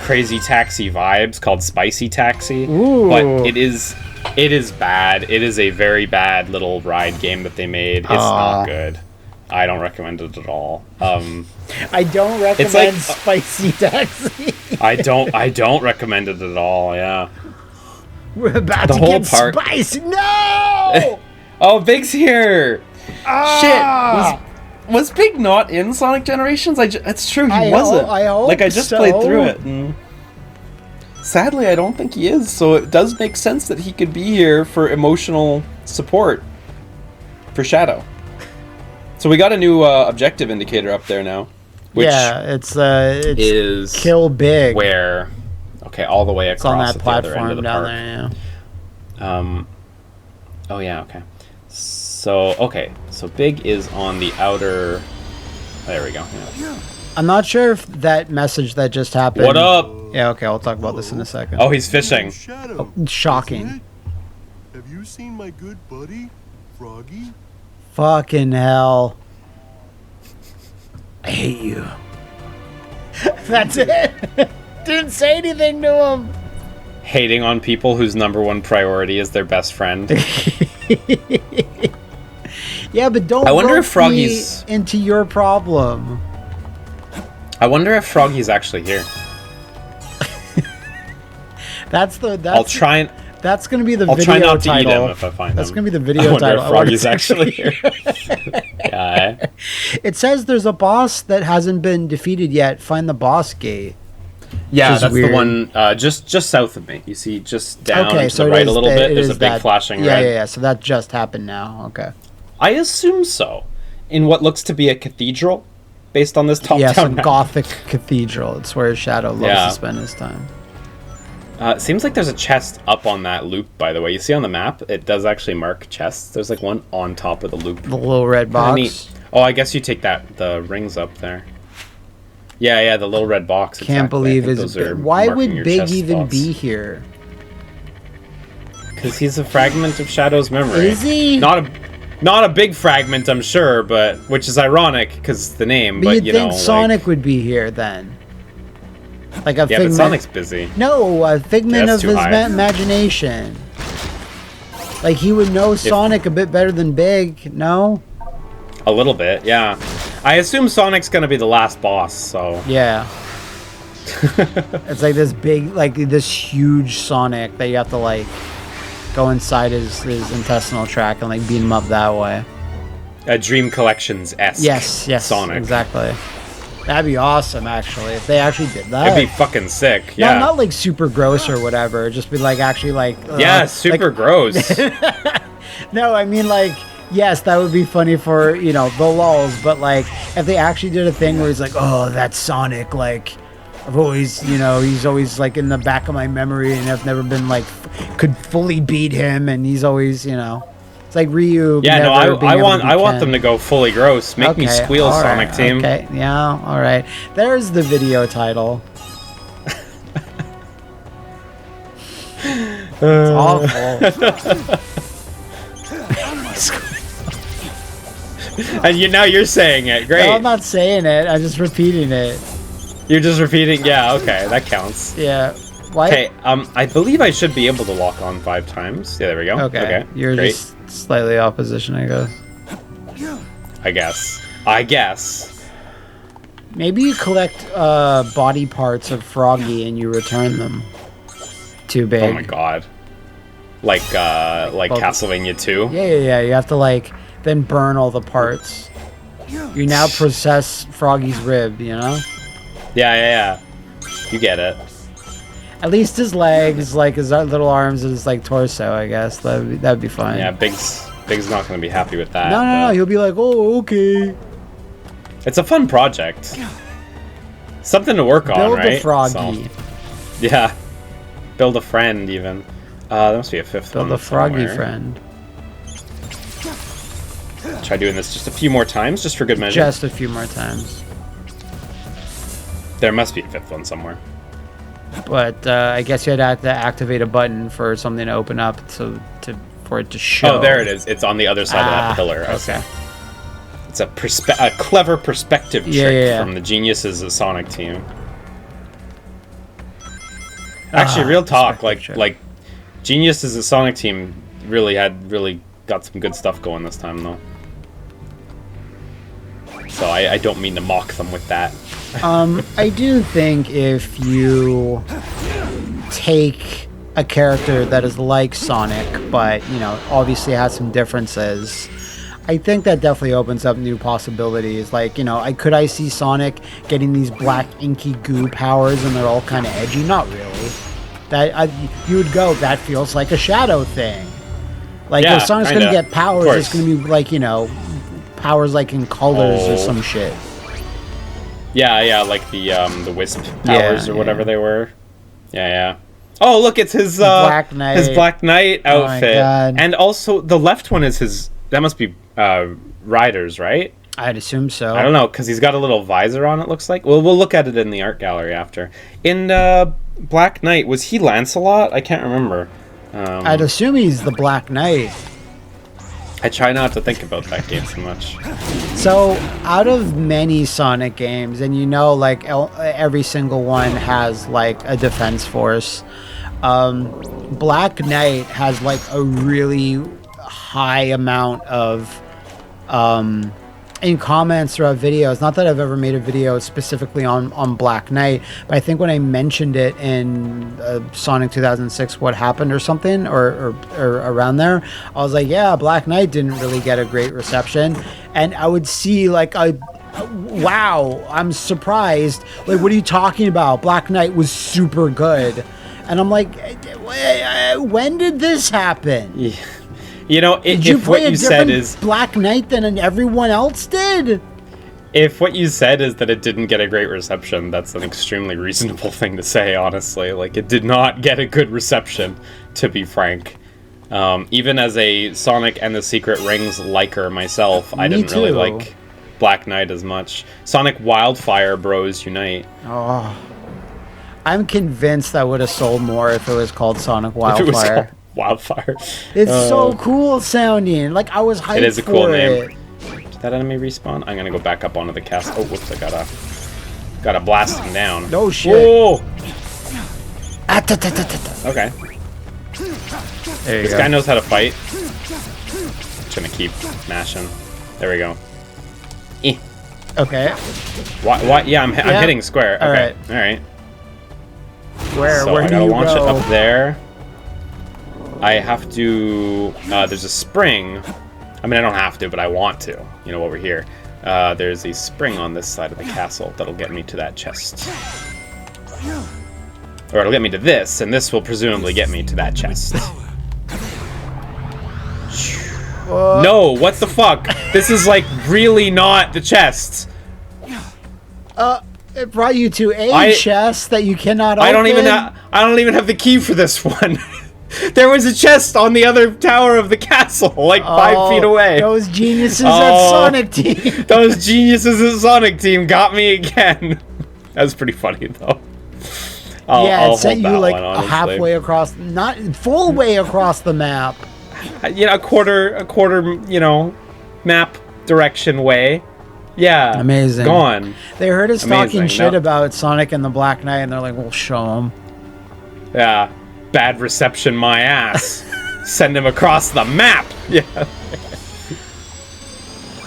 Crazy Taxi vibes called Spicy Taxi. Ooh. But it is bad. It is a very bad little ride game that they made. It's not good. I don't recommend it at all. I don't recommend it's like- Spicy Taxi. I don't recommend it at all. Yeah. We're about The to whole get park- spicy. No! Oh, Big's here. Ah! Shit. Was Big not in Sonic Generations? It's true, he I wasn't. hope like I just so. played through it, and sadly, I don't think he is. So it does make sense that he could be here for emotional support for Shadow. So we got a new objective indicator up there now, which yeah, it's is Kill Big. where okay, all the way across It's on that at the other end platform of the down park. there. Yeah. Oh yeah, okay. So Big is on the outer. There we go. Yeah. I'm not sure if that message that just happened. What up? Yeah, okay, I'll talk about this in a second. Oh, he's fishing. Shadow. Shocking. Isn't it? Have you seen my good buddy, Froggy? Fucking hell. I hate you. That's it. Didn't say anything to him. Hating on people whose #1 priority is their best friend. Yeah, but don't I wonder rope if Froggy's- me into your problem. I wonder if Froggy's actually here. That's I'll try and That's gonna be the I'll video try not to title. eat him if I find That's him. gonna be the I video wonder title. if I want Froggy's to actually here. Yeah. Eh? It says there's a boss that hasn't been defeated yet. Find the boss gate. Yeah, Which is that's weird. the one just south of me. You see, just down Okay, to so the it right is a little that- bit. it There's is a big that- flashing yeah, red. Yeah. So that just happened now. Okay. I assume so. In what looks to be a cathedral, based on this top Yeah, down some map. Gothic cathedral. It's where Shadow loves Yeah. to spend his time. Seems like there's a chest up on that loop, by the way. You see on the map, it does actually mark chests. There's like one on top of the loop. The little red Kinda box. neat. Oh, I guess you take the rings up there. Yeah, the little red box. Can't believe it's. it's. Why would Big even be here? Because he's a fragment of Shadow's memory. Is he? Not a big fragment, I'm sure, but which is ironic because the name. But But you'd you think know, Sonic like, would be here then. Like a yeah, figment. but Sonic's busy. No, a figment That's of too his high. imagination. Like he would know Sonic a bit better than Big. No. A little bit, yeah. I assume Sonic's gonna be the last boss, so. Yeah. It's like this big, like this huge Sonic that you have to like go inside his intestinal tract and like beat him up that way. A Dream Collections-esque Yes, Sonic. exactly. That'd be awesome, actually, if they actually did that. It'd be fucking sick, yeah. Not like super gross or whatever. Just be like actually like. Yeah, super gross. No, I mean like. Yes, that would be funny for, the lulz, but like if they actually did a thing where he's like, oh, that's Sonic, like I've always, he's always like in the back of my memory, and I've never been like could fully beat him, and he's always, it's like Ryu. Yeah, no, never being I able want to beat them Ken. to go fully gross. Make me squeal, all Sonic right, Team. Okay, yeah, all right. There's the video title. It's awful. And now you're saying it. Great. No, I'm not saying it. I'm just repeating it. You're just repeating. Yeah, okay, that counts. Yeah. What? Okay, I believe I should be able to lock on 5 times. Yeah, there we go. Okay. You're great. just slightly off position, I guess. I guess. Maybe you collect body parts of Froggy and you return them. Too big. Oh my god. Like Castlevania 2? Yeah. You have to then burn all the parts. You now possess Froggy's rib, Yeah. You get it. At least his legs, his little arms, and his torso, I guess. That'd be fine. Yeah, Big's not gonna be happy with that. No. He'll be like, oh, okay. It's a fun project. Something to work on, Build right? a Froggy. So, yeah. Build a friend, even. There must be a 5th one. Build a Froggy somewhere. friend. Try doing this just a few more times, just for good measure. Just a few more times. There must be a 5th one somewhere. But I guess you'd have to activate a button for something to open up for it to show. Oh, there it is. It's on the other side of that pillar. Okay. It's a clever perspective trick Yeah. from the geniuses of Sonic Team. Actually, real talk, like geniuses of Sonic Team really got some good stuff going this time, though. So I don't mean to mock them with that. I do think if you take a character that is like Sonic, but obviously has some differences, I think that definitely opens up new possibilities. Could I see Sonic getting these black inky goo powers and they're all kind of edgy? Not really. You would go, that feels like a Shadow thing. Yeah, if Sonic's kinda. gonna get powers, it's gonna be powers in colors or some shit. Yeah, like the wisp powers or whatever they were. Yeah. Oh, look, it's his Black Knight. His Black Knight outfit. God. And also the left one is his. That must be Ryder's, right? I'd assume so. I don't know, because he's got a little visor on, it looks like. Well, we'll look at it in the art gallery after. In Black Knight, was he Lancelot? I can't remember. I'd assume he's the Black Knight. I try not to think about that game so much. So, out of many Sonic games, and every single one has a defense force, Black Knight has a really high amount of in comments throughout videos. Not that I've ever made a video specifically on Black Knight, but I think when I mentioned it in Sonic 2006 What Happened or something, or around there, I was like, yeah, Black Knight didn't really get a great reception. And I would see wow, I'm surprised. What are you talking about? Black Knight was super good. And I'm like, when did this happen? Yeah. Did you if play what a you said different is Black Knight than everyone else did? if what you said is that it didn't get a great reception, that's an extremely reasonable thing to say, honestly. It did not get a good reception, to be frank. Even as a Sonic and the Secret Rings liker myself, I didn't really like Black Knight as much. Sonic Wildfire Bros Unite. Oh, I'm convinced that would have sold more if it was called Sonic Wildfire. If it was called Wildfire. It's so cool sounding. I was hyped for it. It is a cool name. Did that enemy respawn? I'm gonna go back up onto the castle. Oh, whoops! I gotta blast him down. No shit. Whoa! Ah-ta-ta-ta-ta-ta. Okay. There you This go. guy knows how to fight. Just gonna keep mashing. There we go. Eh. Okay. Why? Yeah, I'm hitting square. Okay. All right. Where I do gotta you launch go? it up there. I have to. There's a spring. I mean, I don't have to, but I want to. While we're here, there's a spring on this side of the castle that'll get me to that chest. Or it'll get me to this, and this will presumably get me to that chest. No, what the fuck? This is really not the chest. It brought you to a I- chest that you cannot open. I don't even have the key for this one. There was a chest on the other tower of the castle, like 5 feet away. Those geniuses at Oh. Sonic Team. Those geniuses at Sonic Team got me again. That was pretty funny though. Yeah, I'll it sent hold you that like one, honestly. halfway across, not full way across the map. You know, a quarter, you know, map direction way. Yeah. Amazing. Gone. They heard us talking Amazing, shit no. about Sonic and the Black Knight, and they're like, "We'll show them." Yeah. Bad reception, my ass. Send him across the map. Yeah.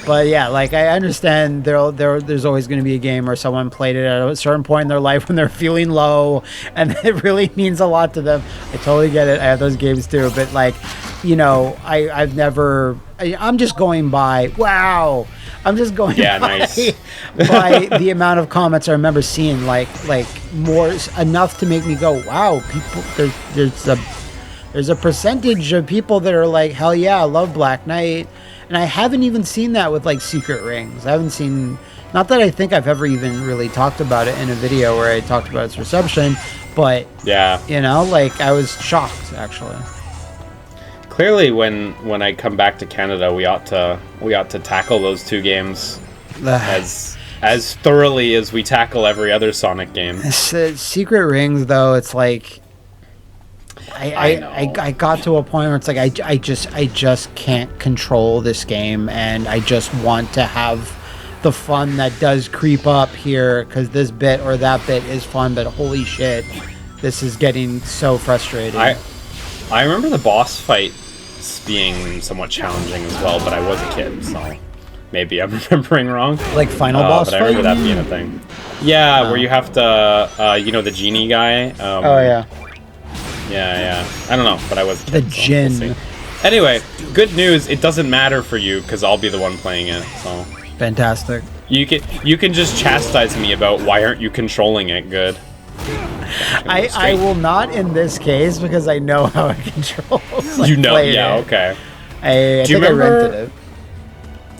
But yeah, like I understand there's always going to be a game where someone played it at a certain point in their life when they're feeling low, and it really means a lot to them. I totally get it. I have those games too, but like, you know, I'm just going by. Wow, I'm just going. Yeah, by, nice. by the amount of comments I remember seeing, like more enough to make me go, wow. People, there's a percentage of people that are like, hell yeah, I love Black Knight. And I haven't even seen that with like Secret Rings. I haven't seen, not that I think I've ever even really talked about it in a video where I talked about its reception, but Yeah. you know, like I was shocked actually. Clearly, when I come back to Canada, we ought to tackle those two games as thoroughly as we tackle every other Sonic game. Secret Rings though, it's like I know. I got to a point where it's like I just can't control this game, and I just want to have the fun that does creep up here because this bit or that bit is fun, but holy shit, this is getting so frustrating. I remember the boss fights being somewhat challenging as well, but I was a kid, so maybe I'm remembering wrong. Like final boss but I remember fight? that being a thing. Yeah, where you have to, you know, the genie guy. Oh yeah. Yeah. I don't know, but I was a The kid, so Djinn. we'll see. Anyway, good news. It doesn't matter for you because I'll be the one playing it. So Fantastic. you can just chastise me about why aren't you controlling it good. I will not in this case because I know how it controls. You know, played yeah, it. okay. I Do you think I remember- rented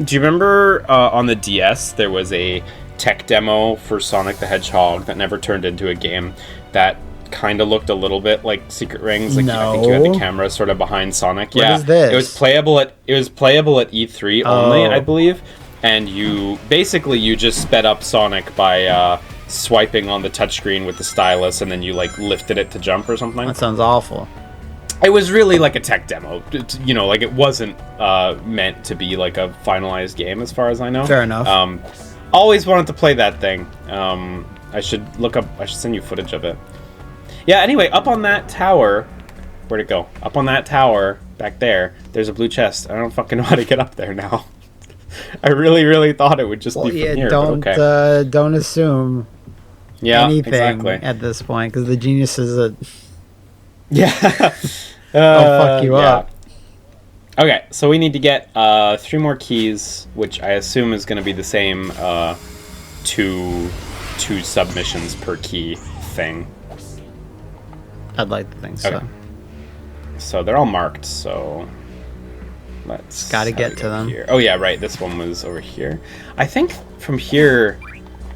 it. Do you remember on the DS there was a tech demo for Sonic the Hedgehog that never turned into a game that kind of looked a little bit like Secret Rings? Like I think you had No. the camera sort of behind Sonic. What Yeah, is this? it was playable at E3 only, Oh. I believe. And you just sped up Sonic by swiping on the touchscreen with the stylus, and then you like lifted it to jump or something. That sounds awful. It was really like a tech demo, you know, like it wasn't meant to be like a finalized game as far as I know. Fair enough. Always wanted to play that thing. I should send you footage of it. Yeah, anyway, up on that tower, where'd it go? Up on that tower, back there, there's a blue chest. I don't fucking know how to get up there now. I really, really thought it would just be from here, don't but okay. don't assume Yeah, anything exactly. at this point because the geniuses Yeah. fuck you up. Okay, so we need to get 3 more keys, which I assume is going to be the same two submissions per key thing. I'd like to think so. Okay. So they're all marked, so let's... Gotta how get do we to them. Here? Oh yeah, right, this one was over here. I think from here,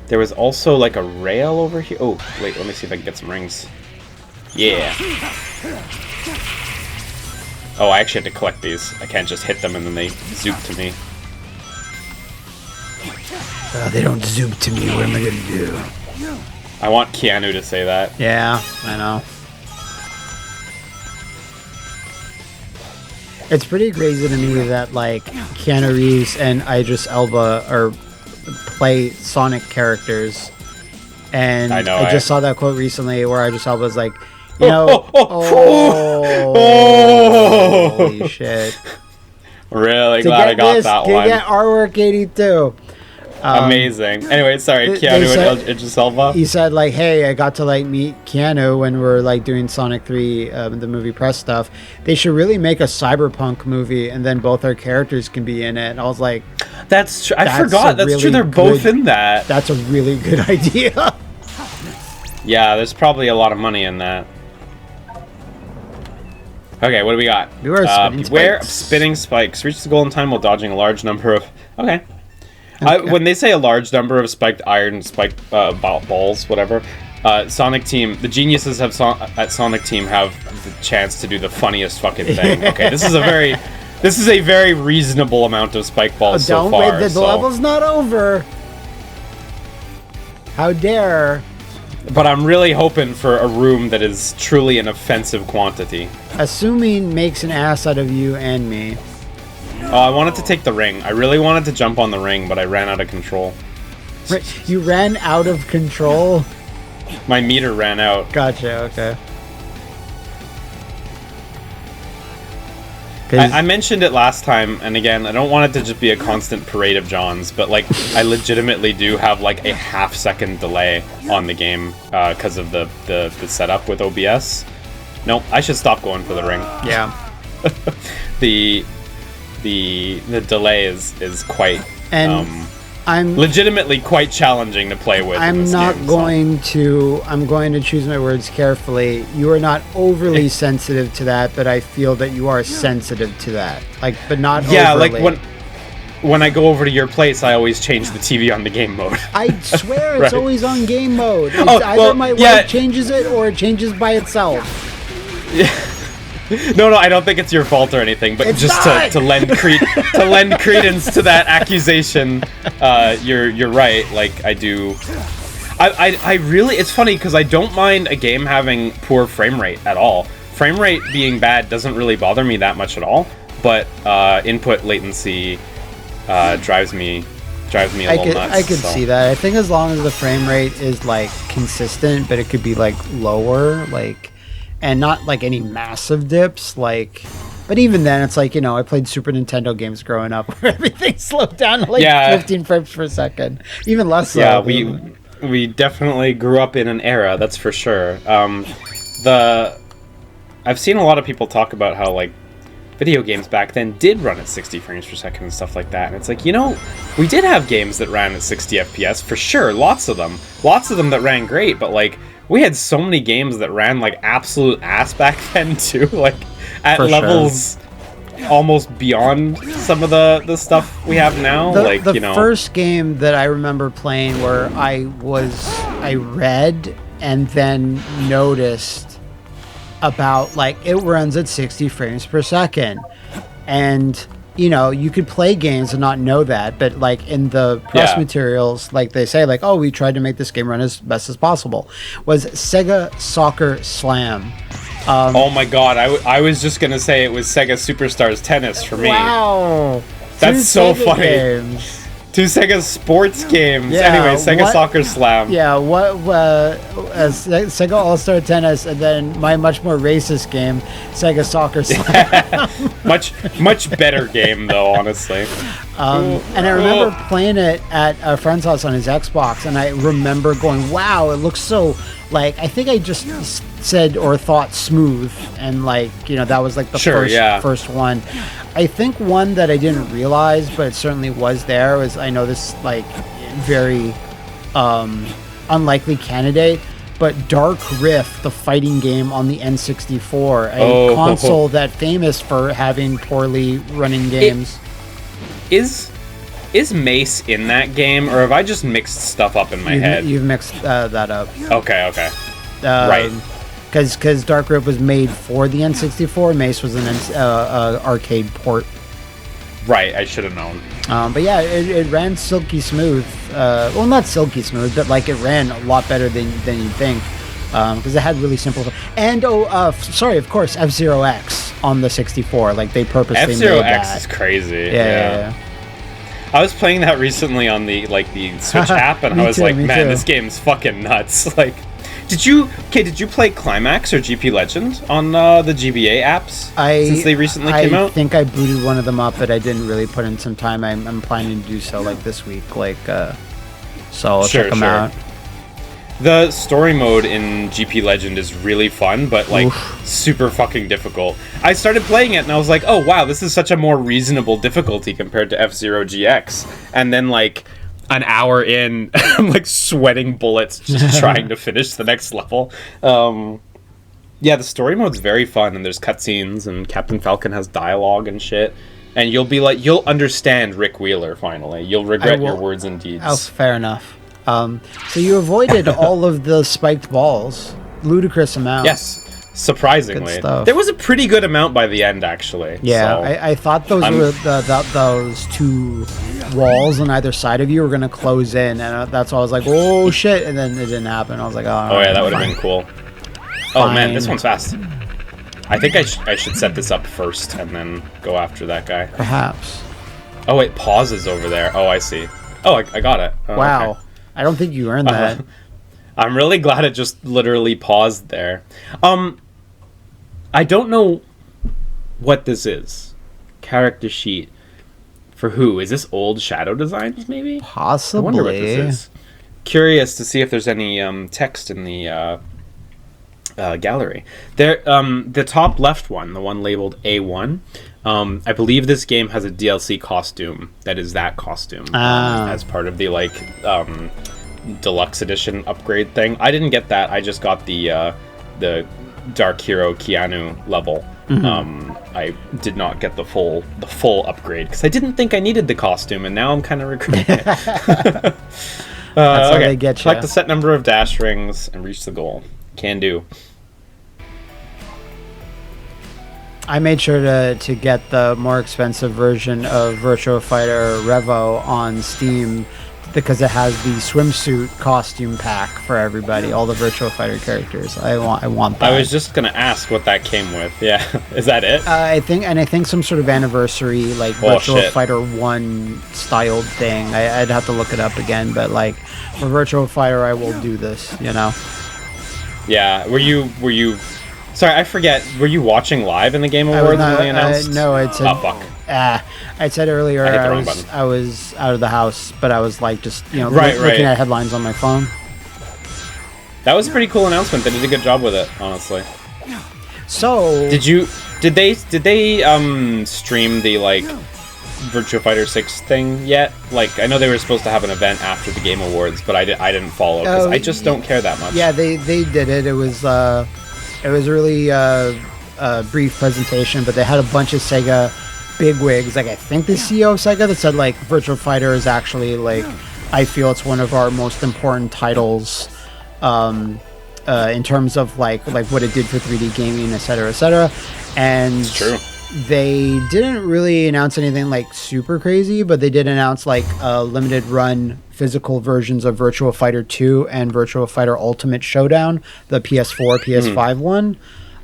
there was also like a rail over here. Oh, wait, let me see if I can get some rings. Yeah. Oh, I actually have to collect these. I can't just hit them and then they zoop to me. They don't zoom to me. What am I gonna do? I want Keanu to say that. Yeah, I know. It's pretty crazy to me that like Keanu Reeves and Idris Elba are play Sonic characters, and I know, I just I- saw that quote recently where Idris Elba was like, you know, Oh. holy shit! Really To glad I get got this, that to one. get Artwork 82. Amazing. Anyway, sorry, they Keanu said- and Idris Elba. He said like, hey, I got to like meet Keanu when we're like doing Sonic 3, the movie press stuff. They should really make a cyberpunk movie and then both our characters can be in it. And I was like, That's true. I That's forgot. a That's really true. They're both good- in that. that's a really good idea. Yeah, there's probably a lot of money in that. Okay, what do we got? Beware of spinning beware of spikes. spinning spikes. Reach the goal in time while dodging a large number of... Okay. When they say a large number of spiked iron, spiked balls, whatever, Sonic Team, the geniuses at Sonic Team have the chance to do the funniest fucking thing. Okay, this is a very reasonable amount of spike balls so far. The level's not over. How dare? But I'm really hoping for a room that is truly an offensive quantity. Assuming makes an ass out of you and me. Oh, I wanted to take the ring. I really wanted to jump on the ring, but I ran out of control. You ran out of control? My meter ran out. Gotcha, okay. I mentioned it last time, and again, I don't want it to just be a constant parade of Johns, but like, I legitimately do have like a half-second delay on the game because of the setup with OBS. Nope, I should stop going for the ring. Yeah. The delay is quite I'm legitimately quite challenging to play with. I'm going to choose my words carefully. You are not overly sensitive to that, but I feel that you are sensitive to that. But not overly. Like when I go over to your place, I always change the TV on the game mode. I swear Right. it's always on game mode. Well, my yeah. wife changes it or it changes by itself. No, I don't think it's your fault or anything, but It's just not! to lend credence to that accusation, you're right. Like, I do. I really, it's funny because I don't mind a game having poor frame rate at all. Frame rate being bad doesn't really bother me that much at all, but input latency drives me a little nuts. I could see that. I think as long as the frame rate is like consistent, but it could be like lower, and not like any massive dips, but even then it's like, I played Super Nintendo games growing up where everything slowed down to 15 frames per second, even less so. Yeah, we definitely grew up in an era, that's for sure. I've seen a lot of people talk about how video games back then did run at 60 frames per second and stuff like that, and it's like, we did have games that ran at 60 FPS for sure, lots of them that ran great, but we had so many games that ran like absolute ass back then too, at For levels almost beyond some of the stuff we have now. The first game that I remember playing where I read and then noticed about it runs at 60 frames per second, and you could play games and not know that, but in the press materials, they say oh, we tried to make this game run as best as possible, was Sega Soccer Slam. Oh my god, I was just gonna say it was Sega Superstars Tennis for me. Wow, that's so Sega funny. Games. 2 Sega sports games. Yeah, anyway, Sega Soccer Slam. Yeah, Sega All-Star Tennis, and then my much more racist game, Sega Soccer Slam. much better game though, honestly. And I remember playing it at a friend's house on his Xbox, and I remember going, wow, it looks so, I think I just said or thought smooth, and that was the first one. I think one that I didn't realize, but it certainly was there, was, I know this very unlikely candidate, but Dark Rift, the fighting game on the N64, a console that famous for having poorly running games. Is Mace in that game, or have I just mixed stuff up in my head? You've mixed that up. Okay. Right. Because Dark Rift was made for the N64, Mace was an arcade port. Right, I should have known. But yeah, it ran silky smooth. Well, not silky smooth, but it ran a lot better than you'd think. Because it had really simple... And, of course, F-Zero X on the 64. They purposely F-Zero made that. X is crazy. Yeah. I was playing that recently on the Switch app, and I was man, this game's fucking nuts. Did you play Climax or GP Legend on the GBA apps since they recently came out? I think I booted one of them up, but I didn't really put in some time. I'm planning to do so this week, so I'll check them out. The story mode in GP Legend is really fun, but super fucking difficult. I started playing it and I was like, oh wow, this is such a more reasonable difficulty compared to F-Zero GX. And then an hour in, I'm sweating bullets just trying to finish the next level. Yeah, the story mode's very fun, and there's cutscenes, and Captain Falcon has dialogue and shit. and you'll understand Rick Wheeler finally. You'll regret your words and deeds. Oh, fair enough. So you avoided all of the spiked balls, ludicrous amount. Yes, surprisingly, Good stuff. there was a pretty good amount by the end, actually. Yeah, so I thought those were those two walls on either side of you were gonna close in, and that's why I was like, oh shit, and then it didn't happen. I was like, oh yeah, that would have been cool. Oh man, this Fine. one's fast. I think I should set this up first and then go after that guy. Perhaps. Oh, it pauses over there. Oh, I see. Oh, I got it. Oh, Wow, okay. I don't think you earned that. I'm really glad it just literally paused there. I don't know what this is. Character sheet. For who? Is this old Shadow designs, maybe? Possibly. I wonder what this is. Curious to see if there's any text in the gallery. There, the top left one, the one labeled A1, I believe this game has a DLC costume that is that costume as part of the deluxe edition upgrade thing. I didn't get that. I just got the Dark Hero Keanu level. I did not get the full upgrade because I didn't think I needed the costume, and now I'm kind of regretting it. That's how they get you. Collect the set number of dash rings and reach the goal. Can do. I made sure to get the more expensive version of Virtua Fighter Revo on Steam because it has the swimsuit costume pack for everybody, all the Virtua Fighter characters. I want that. I was just gonna ask what that came with. Yeah, is that it? I think some sort of anniversary Virtua Fighter 1 styled thing. I'd have to look it up again, but for Virtua Fighter, I will do this. Yeah. Were you? Sorry, I forget. Were you watching live in the Game Awards when they announced? No, it's oh fuck. I said earlier I hit the wrong button. I was out of the house, but I was just Right. looking at headlines on my phone. That was a pretty cool announcement. They did a good job with it, honestly. So Did they stream the Virtua Fighter 6 thing yet? I know they were supposed to have an event after the Game Awards, but I didn't follow because I just don't care that much. Yeah, they did it. It was a really brief presentation, but they had a bunch of Sega bigwigs. I think the CEO of Sega that said Virtua Fighter is actually I feel it's one of our most important titles in terms of what it did for 3D gaming, etc., etc. And It's true. they didn't really announce anything super crazy, but they did announce limited run physical versions of Virtua Fighter 2 and Virtua Fighter Ultimate Showdown, the PS4, PS5 one.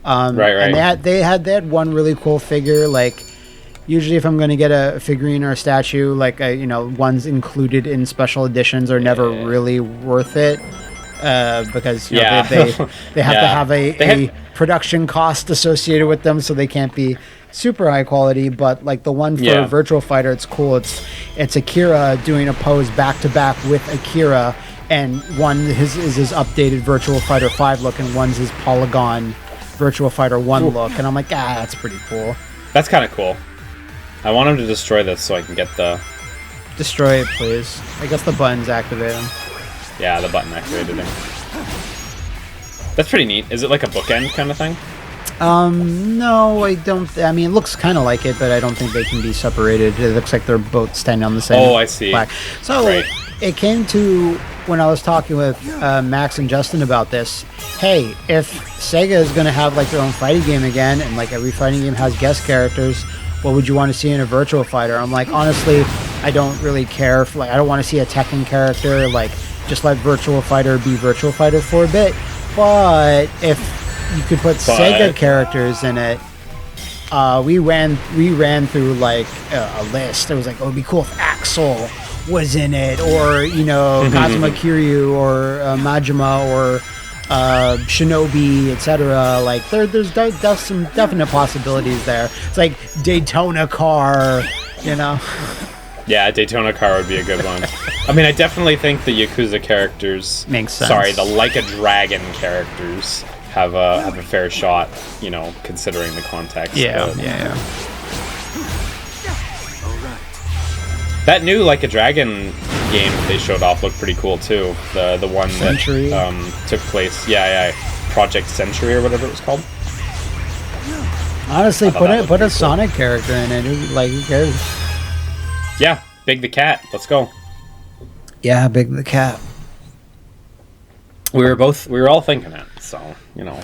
Right. And they had one really cool figure. Usually if I'm going to get a figurine or a statue, ones included in special editions are never really worth it. Because they have to have a production cost associated with them, so they can't be super high quality. But the one for Virtua Fighter, it's cool. It's Akira doing a pose back to back with Akira, and one is his updated Virtua Fighter 5 look, and one's his polygon Virtua Fighter 1 look. And I'm like, that's pretty cool. That's kind of cool. I want him to destroy this so I can get the... Destroy it, please. I guess the buttons activate them. Yeah, the button activated thing. That's pretty neat. Is it like a bookend kind of thing? No, I don't. I mean, it looks kind of like it, but I don't think they can be separated. It looks like they're both standing on the same. Oh, I see. Plaque. So Right. it came to when I was talking with Max and Justin about this. Hey, if Sega is going to have their own fighting game again, and every fighting game has guest characters, what would you want to see in a Virtua Fighter? I'm honestly, I don't really care. I don't want to see a Tekken character. Just let Virtua Fighter be Virtua Fighter for a bit. But if you could put Sega characters in it, we ran through a list. It was it would be cool if Axel was in it, or Kazuma Kiryu, or Majima, or Shinobi, etc. There's some definite possibilities there. It's Daytona Car, Yeah, Daytona Car would be a good one. I mean, I definitely think the Yakuza characters... Makes sense. Sorry, the Like a Dragon characters have a fair shot, considering the context. Yeah. That new Like a Dragon game they showed off looked pretty cool too. The one Century. that took place, Project Century or whatever it was called. Honestly, thought that put was a pretty cool. Sonic character in it. Like, who cares? Yeah, Big the Cat. Let's go. Yeah, Big the Cat. We were all thinking it, so, you know.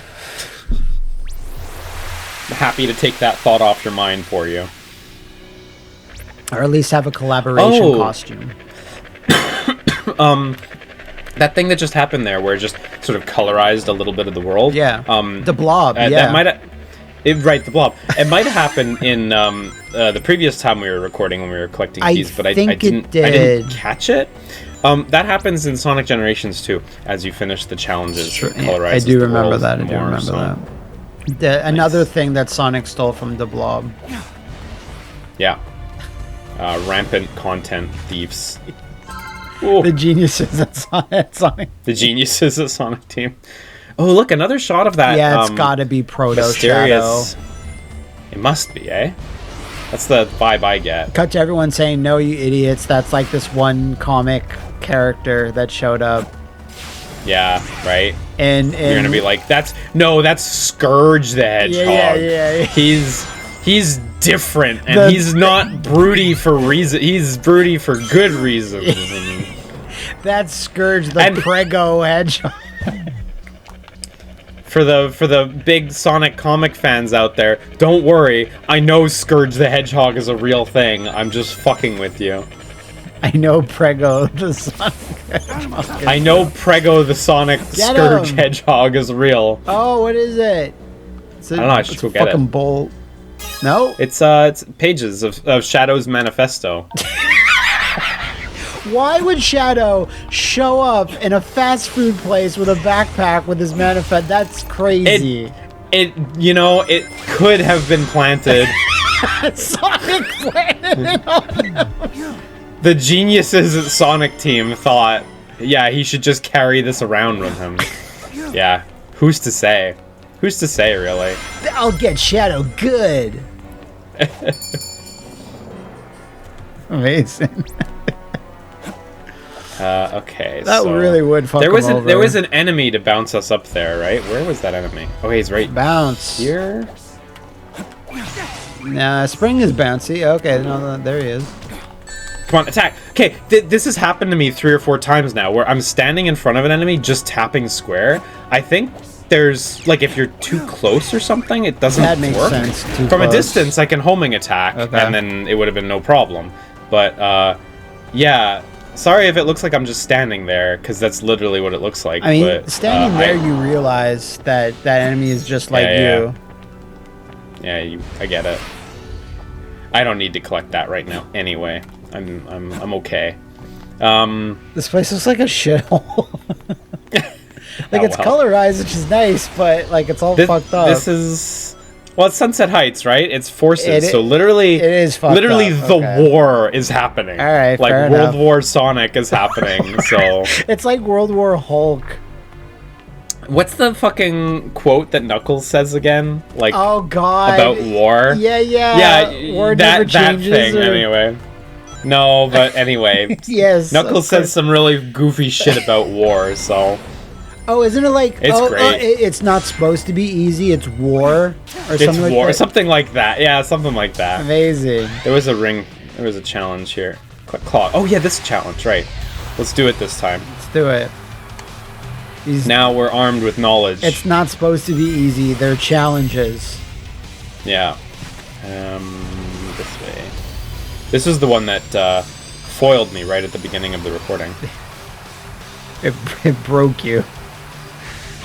Happy to take that thought off your mind for you. Or at least have a collaboration Oh. costume. That thing that just happened there, where it just sort of colorized a little bit of the world. Yeah. The blob, yeah. That might right, the blob. It might have happened in the previous time we were recording when we were collecting I keys, but I think didn't. it did. I didn't catch it. That happens in Sonic Generations too, as you finish the challenges. Sure, it colorizes I do the remember world that. I do more, remember so- that. Another thing that Sonic stole from the blob. Yeah. Rampant content thieves. Ooh, The geniuses at Sonic. the geniuses at Sonic Team. Oh, look, another shot of that. Yeah, it's gotta be Proto Shadow. mysterious. It must be, eh? That's the vibe I get. Cut to everyone saying, "No, you idiots!" That's like this one comic character that showed up, Yeah, right. and You're gonna be like, that's Scourge the Hedgehog. yeah. He's different, and The- he's not broody for reason. He's broody for good reasons. that's Scourge the And- Prego Hedgehog. For the big Sonic comic fans out there, don't worry. I know Scourge the Hedgehog is a real thing. I'm just fucking with you. I know Prego the Sonic Hedgehog. I know Prego the Sonic Get Scourge him. Hedgehog is real. Oh, what is it? It's a, I don't know, I should it's go a get it. fucking bolt. No. It's pages of Shadow's manifesto. Why would Shadow show up in a fast food place with a backpack with his manifest? That's crazy. It could have been planted. Sonic planted it on him. The geniuses at Sonic Team thought, yeah, he should just carry this around with him. Yeah, who's to say? Who's to say, really? I'll get Shadow good. Amazing. Okay. That so really would fuck there was him over. there was an enemy to bounce us up there, right? Where was that enemy? Oh, he's right Bounce. here. Nah, Spring is bouncy. Okay, no, there he is. Come on, attack! Okay, this has happened to me 3 or 4 times now, where I'm standing in front of an enemy, just tapping square. I think there's like if you're too close or something, it doesn't That makes work. sense, too From a close. distance, I can homing attack, Okay. and then it would have been no problem. But yeah, sorry if it looks like I'm just standing there, because that's literally what it looks like. I mean, but, standing there, you realize that that enemy is just like Yeah, you. yeah, I get it. I don't need to collect that right now. Anyway, I'm okay. This place looks like a shithole. Like, Oh, it's well. colorized, which is nice, but like it's all This, fucked up. this is well, it's Sunset Heights, right? It's forces, It- so literally, it is fucked literally up, the okay. war is happening. All right, like fair World enough. War Sonic is happening. So, It's like World War Hulk. what's the fucking quote that Knuckles says again? Like Oh God. about war? Yeah. Yeah, War never that changes, thing. or- Anyway, no, but anyway, Yes. Knuckles of course. says some really goofy shit about war. So. Oh, isn't it like? It's oh, great. It's not supposed to be easy. It's war, or It's something like war, that. something like that. Yeah, something like that. Amazing. There was a ring. There was a challenge here. Claw. Oh yeah, this challenge, right? Let's do it this time. Let's do it. These- Now we're armed with knowledge. It's not supposed to be easy. They're challenges. Yeah. This way. This is the one that foiled me right at the beginning of the recording. It broke you.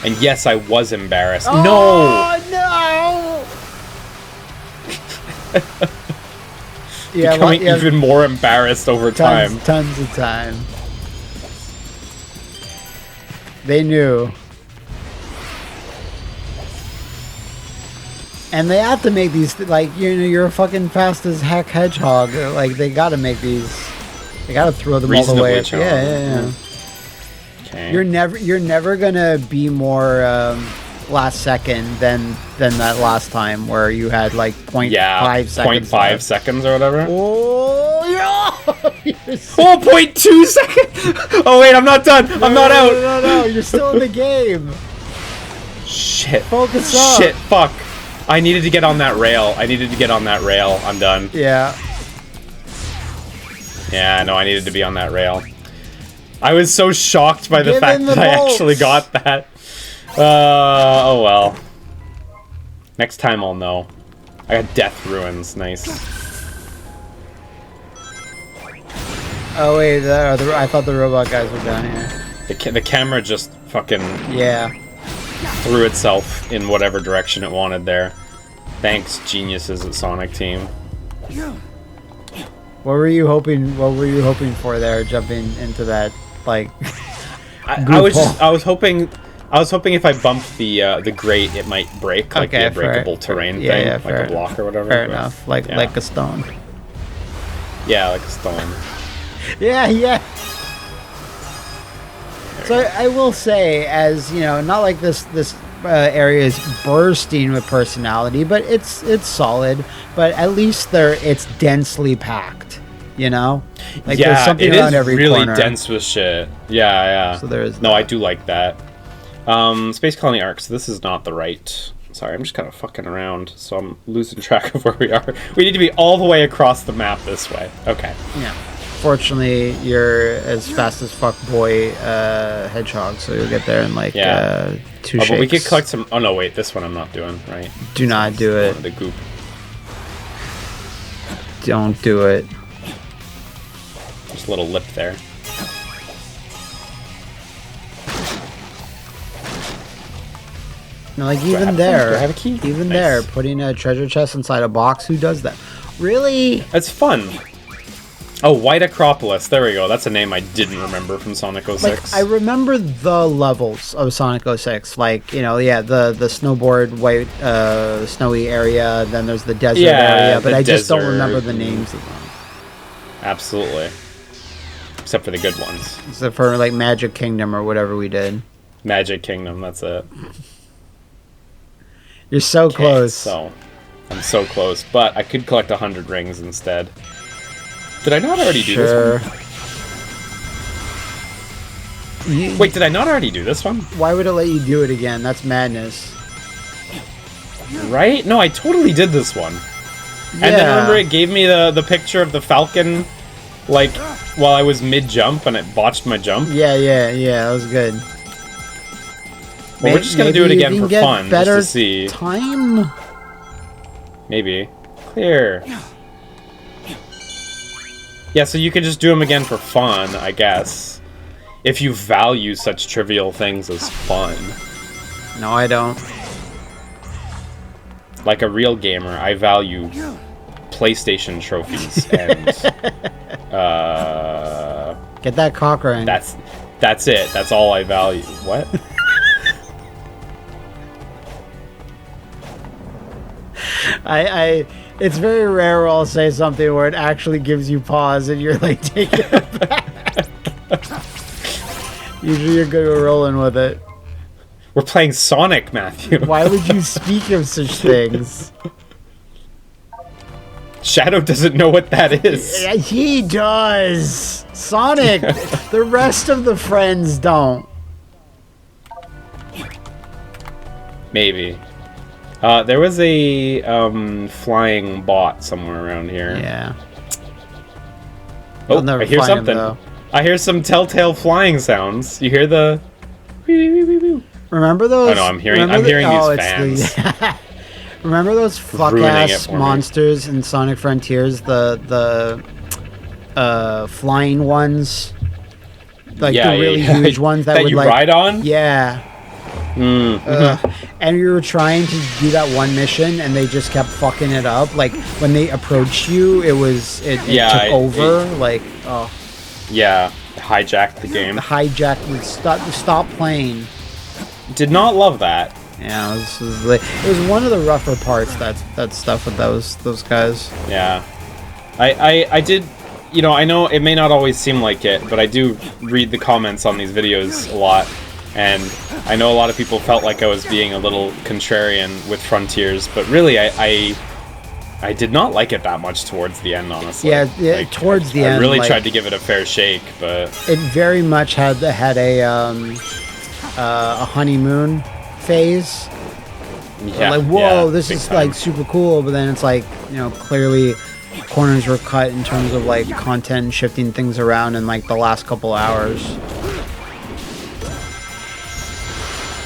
And yes, I was embarrassed. No. Oh no! Yeah, Becoming even more embarrassed over time. tons of time. They knew. And they have to make these, like, you're a fucking fast as heck hedgehog. Like, they gotta make these. They gotta throw them all the way. Reasonably Yeah. Okay. You're never gonna be more last second than that last time where you had like 0.5 seconds. 0.5 left. seconds or whatever. Oh, yeah! You're so- Oh, 0.2 seconds! Oh wait, I'm not done. I'm not out. No, you're still in the game. Shit. Focus up. Shit. Fuck. I needed to get on that rail. I'm done. Yeah. Yeah, no, I needed to be on that rail. I was so shocked by the Give fact him the that I bolts. actually got that. Oh well. Next time I'll know. I got Death Ruins. Nice. Oh wait, I thought the robot guys were down here. The camera just fucking Yeah. threw itself in whatever direction it wanted there. Thanks, geniuses at Sonic Team. What were you hoping for there, jumping into that, like... I was hoping if I bumped the grate, it might break, like Okay, the unbreakable terrain thing, yeah, like fair a block or whatever. Fair but- enough. Like a stone. Yeah, like a stone. Yeah. So I will say, as you know, not like this area is bursting with personality, but it's solid. But at least it's densely packed. You know, like there's Yeah, something it around is every really corner. dense with shit. Yeah. So there is No, that. I do like that. Space Colony Arc. So this is not the right. Sorry, I'm just kind of fucking around, so I'm losing track of where we are. We need to be all the way across the map this way. Okay. Yeah. Fortunately, you're as fast as fuck, boy, hedgehog. So you'll get there in like 2 shakes. But we could collect some. Oh no, wait. This one I'm not doing. Right. Do not do it. The goop. Don't do it. Just a little lip there. No, like Do I even have there, do I have a key? even Nice. there, putting a treasure chest inside a box. Who does that? Really? It's fun. Oh, White Acropolis. There we go. That's a name I didn't remember from Sonic 06. Like I remember the levels of Sonic 06. Like the snowboard white snowy area. Then there's the desert area, but the I just don't desert. remember the names of them. Absolutely. Except for the good ones. Except for like Magic Kingdom or whatever we did. Magic Kingdom, that's it. You're so Okay, close. So, I'm so close, but I could collect 100 rings instead. Did I not already do this one? Wait, did I not already do this one? Why would it let you do it again? That's madness. Right? No, I totally did this one. And then remember it gave me the picture of the Falcon, like, while I was mid-jump and it botched my jump? Yeah, that was good. Well, we're just gonna do it Maybe again you for can get fun, just better to see. time? Maybe. Clear. Yeah, so you could just do them again for fun, I guess. If you value such trivial things as fun. No, I don't. Like a real gamer, I value PlayStation trophies and Get that cock ring. that's it. That's all I value. What? It's very rare where I'll say something where it actually gives you pause and you're like taking it back. Usually you're good at rolling with it. We're playing Sonic, Matthew. Why would you speak of such things? Shadow doesn't know what that is. Yeah, he does. Sonic, the rest of the friends don't. Maybe. There was a flying bot somewhere around here. Yeah. Oh, I'll never I hear find him, something. though. I hear some telltale flying sounds. You hear the... Remember those? Oh no, I'm hearing remember these it's fans. Remember those fuck Ruining it ass for me. monsters in Sonic Frontiers? The flying ones, like Yeah, the really yeah. huge ones that, That would you like ride on? Yeah. And we were trying to do that one mission, and they just kept fucking it up. Like when they approached you, it Yeah, took over. Like oh, Yeah, hijacked the game. hijacked. Stop playing. Did not love that. Yeah, it was one of the rougher parts. That stuff with those guys. Yeah. I did, you know, I know it may not always seem like it, but I do read the comments on these videos a lot, and I know a lot of people felt like I was being a little contrarian with Frontiers, but really I did not like it that much towards the end, honestly. Yeah, towards the end, I really like, tried to give it a fair shake, but It very much had a honeymoon phase. Yeah, like, whoa, yeah, this big is time. like super cool, but then it's like, you know, clearly corners were cut in terms of like content and shifting things around in like the last couple hours.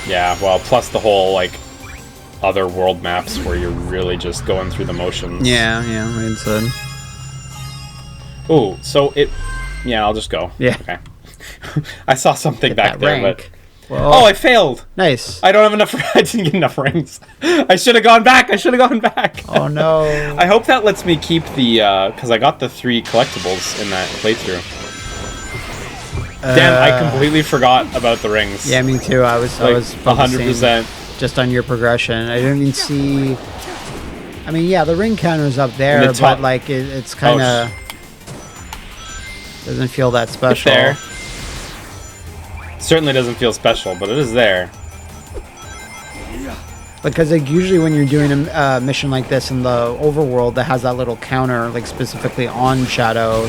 Yeah, well, plus the whole like other world maps where you're really just going through the motions. Yeah, like I said. Ooh, so it. Yeah, I'll just go. Yeah. Okay. I saw something Get back that there, rank. but Well, oh, I failed. nice. I don't have enough. I didn't get enough rings. I should have gone back. Oh no. I hope that lets me keep the because I got the 3 collectibles in that playthrough. Damn, I completely forgot about the rings. Yeah, me too. I was like focusing 100%. just on your progression. I didn't even see. I mean, yeah, the ring counter's up there, And the top- but like it's kind of doesn't feel that It's special. there. Certainly doesn't feel special, but it is there. Because like usually when you're doing a mission like this in the overworld that has that little counter like specifically on Shadow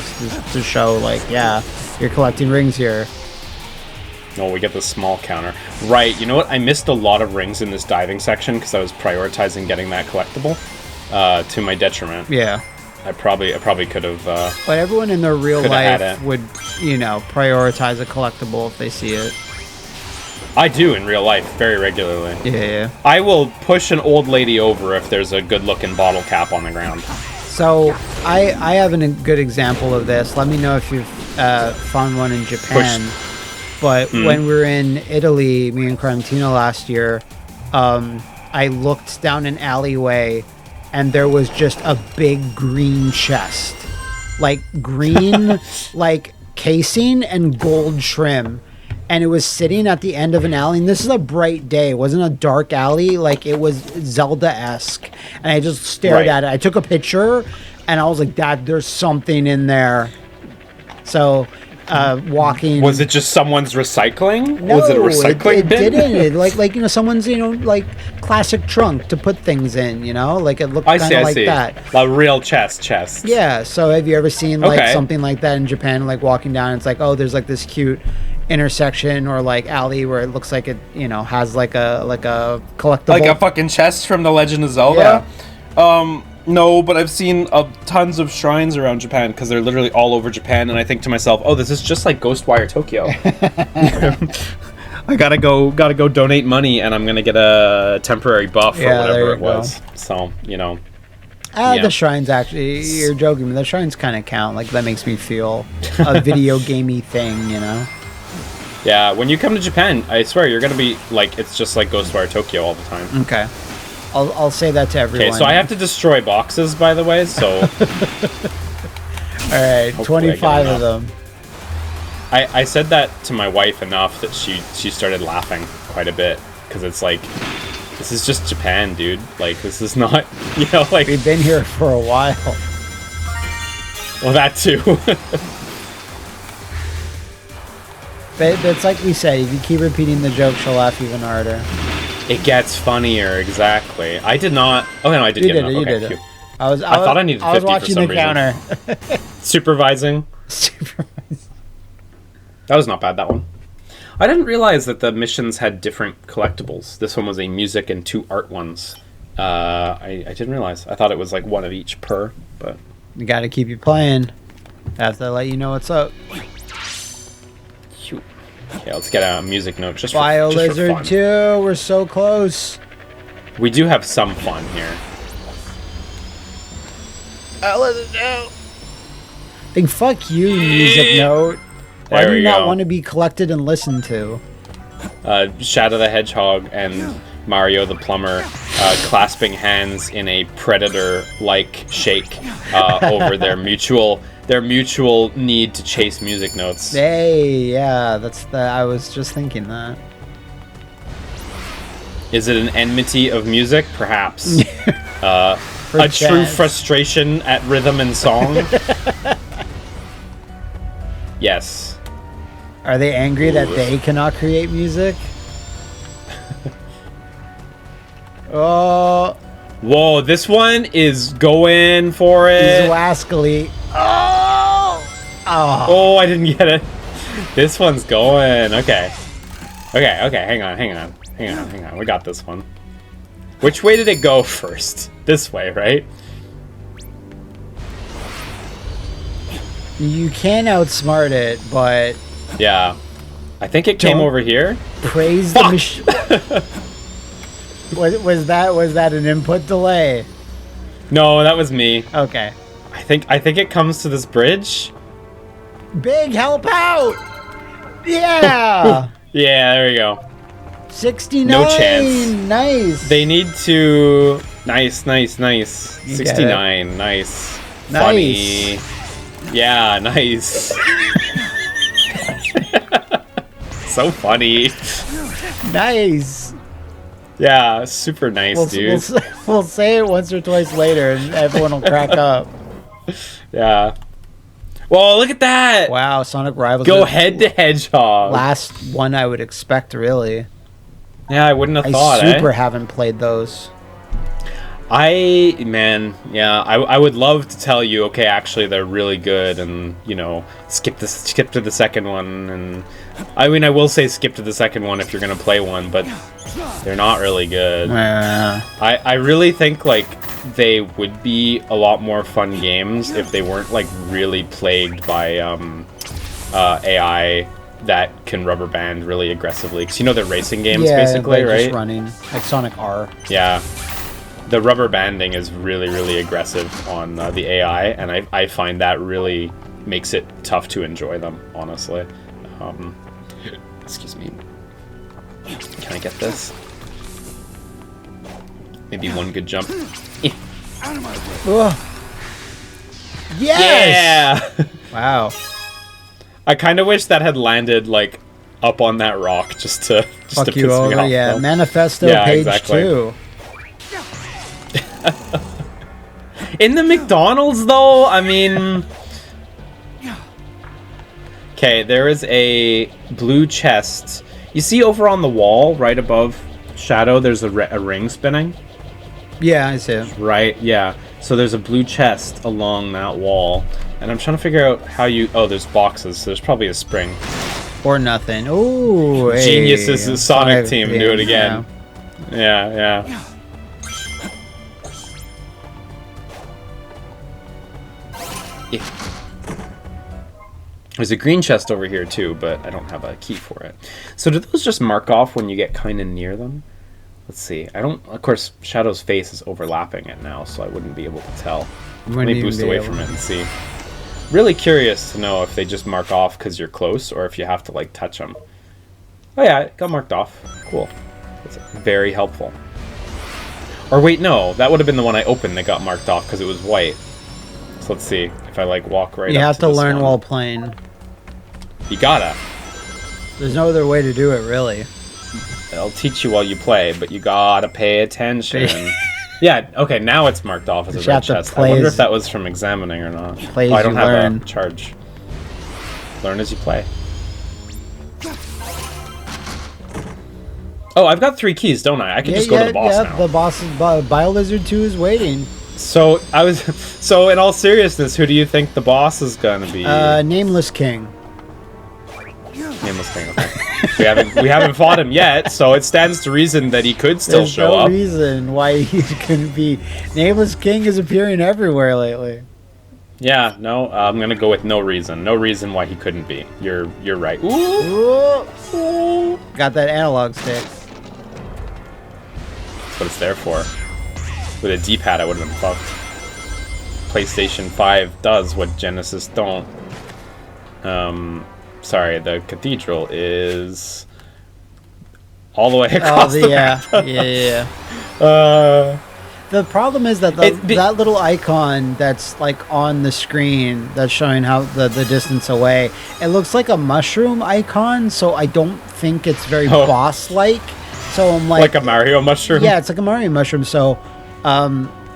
to show like, yeah, you're collecting rings here. Oh, we get the small counter. Right, you know what? I missed a lot of rings in this diving section because I was prioritizing getting that collectible to my detriment. Yeah. I probably could have. But everyone in their real Coulda had life it. would, you know, prioritize a collectible if they see it. I do in real life very regularly. Yeah. I will push an old lady over if there's a good-looking bottle cap on the ground. So I have a good example of this. Let me know if you've found one in Japan. But when we were in Italy, me and Quarantino last year, I looked down an alleyway and there was just a big green chest. Like green, like casing and gold trim. And it was sitting at the end of an alley. And this is a bright day. It wasn't a dark alley. Like, it was Zelda-esque. And I just stared at it. I took a picture, and I was like, Dad, there's something in there. So, walking... Was it just someone's recycling? No, was it a recycling it bin? didn't. It, like, you know, someone's, you know, like, classic trunk to put things in, you know? Like, it looked I kind see, of I like see. that. A real chest. Yeah, so have you ever seen, like, Okay. something like that in Japan, like, walking down, it's like, oh, there's, like, this cute intersection or, like, alley where it looks like it, you know, has, like a collectible. Like a fucking chest from The Legend of Zelda? No, but I've seen tons of shrines around Japan because they're literally all over Japan, and I think to myself, oh, this is just like Ghostwire Tokyo. I gotta go donate money, and I'm gonna get a temporary buff or Yeah, there whatever you it was. So, you know. Yeah. The shrines, actually, you're joking, but the shrines kind of count. Like, that makes me feel a video gamey thing, you know? Yeah, when you come to Japan, I swear you're gonna be like, it's just like Ghostwire Tokyo all the time. Okay. I'll say that to everyone. Okay, so I have to destroy boxes, by the way, so... Alright, Hopefully I get 25 of enough. them. I said that to my wife enough that she started laughing quite a bit, because it's like, this is just Japan, dude. Like, this is not, you know, like... We've been here for a while. Well, that too. But it's like we say, if you keep repeating the joke, she'll laugh even harder. It gets funnier, exactly. I did not... Oh, no, I did You get did it, enough. you Okay, did it. phew. I thought I needed 50 was for watching some the reason. counter. Supervising. That was not bad, that one. I didn't realize that the missions had different collectibles. This one was a music and 2 art ones. I didn't realize. I thought it was like one of each per, but... You gotta keep you playing. Have to let you know what's up. Cute. Okay, let's get a music note just Bio for, just for Lizard fun. 2, we're so close. We do have some fun here. Like, fuck you, music note. Why There do you we not go. want to be collected and listened to? Shadow the Hedgehog and Mario the Plumber clasping hands in a predator-like shake over their mutual need to chase music notes. Hey, yeah, I was just thinking that. Is it an enmity of music? Perhaps. A true Perchance. frustration at rhythm and song? Yes. Are they angry that they cannot create music? Oh, Whoa, this one is going for it. Zwaskally. Oh! Oh, I didn't get it. This one's going. Okay. Okay, hang on. We got this one. Which way did it go first? This way, right? You can outsmart it, but Yeah. I think it came Don't- over here. praise the machine. was that an input delay? No, that was me. Okay. I think it comes to this bridge. Big help out! Yeah! Yeah, there we go. 69! No chance. Nice! They need to... Nice. You get 69, nice. Nice. Funny. Yeah, nice. So funny. Nice! Yeah, super nice, dude. We'll say it once or twice later and everyone will crack up. Yeah. Whoa, look at that! Wow, Sonic Rivals. Go is head to Hedgehog. Last one I would expect, really. Yeah, I wouldn't have I thought, super eh? haven't played those. I would love to tell you, okay, actually they're really good, and you know, skip to the second one, and I mean, I will say skip to the second one if you're gonna play one, but they're not really good. I really think like they would be a lot more fun games if they weren't like really plagued by AI that can rubber band really aggressively, because you know they're racing games basically, like right? just running like Sonic R. Yeah. The rubber banding is really, really aggressive on the AI, and I find that really makes it tough to enjoy them, honestly. Excuse me. Can I get this? Maybe one good jump. Ugh. Yes! Yeah! Wow. I kind of wish that had landed, like, up on that rock just to Fuck piss you me over. off. Yeah, though. Manifesto Yeah, page exactly. 2. In the McDonald's, though, I mean... Okay, there is a blue chest. You see over on the wall, right above Shadow, there's a ring spinning? Yeah, I see it. Right, yeah. So there's a blue chest along that wall. And I'm trying to figure out how you... Oh, there's boxes, so there's probably a spring. Or nothing. Ooh, hey. Geniuses, the Sonic team, do it yeah. again. Yeah. There's a green chest over here too, but I don't have a key for it. So do those just mark off when you get kind of near them? Let's see. I don't... Of course, Shadow's face is overlapping it now, so I wouldn't be able to tell. Let me boost away from it and see. Really curious to know if they just mark off because you're close, or if you have to, like, touch them. Oh yeah, it got marked off. Cool. That's very helpful. Or wait, no. That would have been the one I opened that got marked off because it was white. So let's see if I, like, walk right up You have to this learn one. while playing. You gotta. There's no other way to do it, really. I'll teach you while you play, but you gotta pay attention. Yeah, okay, now it's marked off as a You red have to chest. I play wonder as- if that was from examining or not. Play Oh, I as don't you have learn. a charge. Learn as you play. Oh, I've got 3 keys, don't I? I can just go to the boss now. The boss is... BioLizard 2 is waiting. So, so in all seriousness, who do you think the boss is gonna be? Nameless King. Nameless King, okay. we haven't fought him yet, so it stands to reason that he could still There's show no up. reason why he couldn't be. Nameless King is appearing everywhere lately. Yeah, no, I'm gonna go with no reason. No reason why he couldn't be. You're right. Ooh. Ooh. Got that analog stick. That's what it's there for. With a D-pad, I would have been fucked. PlayStation 5 does what Genesis don't. Sorry, the cathedral is all the way across the map. Yeah. Uh, The problem is that that little icon that's like on the screen that's showing how the distance away, it looks like a mushroom icon, so I don't think it's very boss-like. So I'm like a Mario mushroom? Yeah, it's like a Mario mushroom. So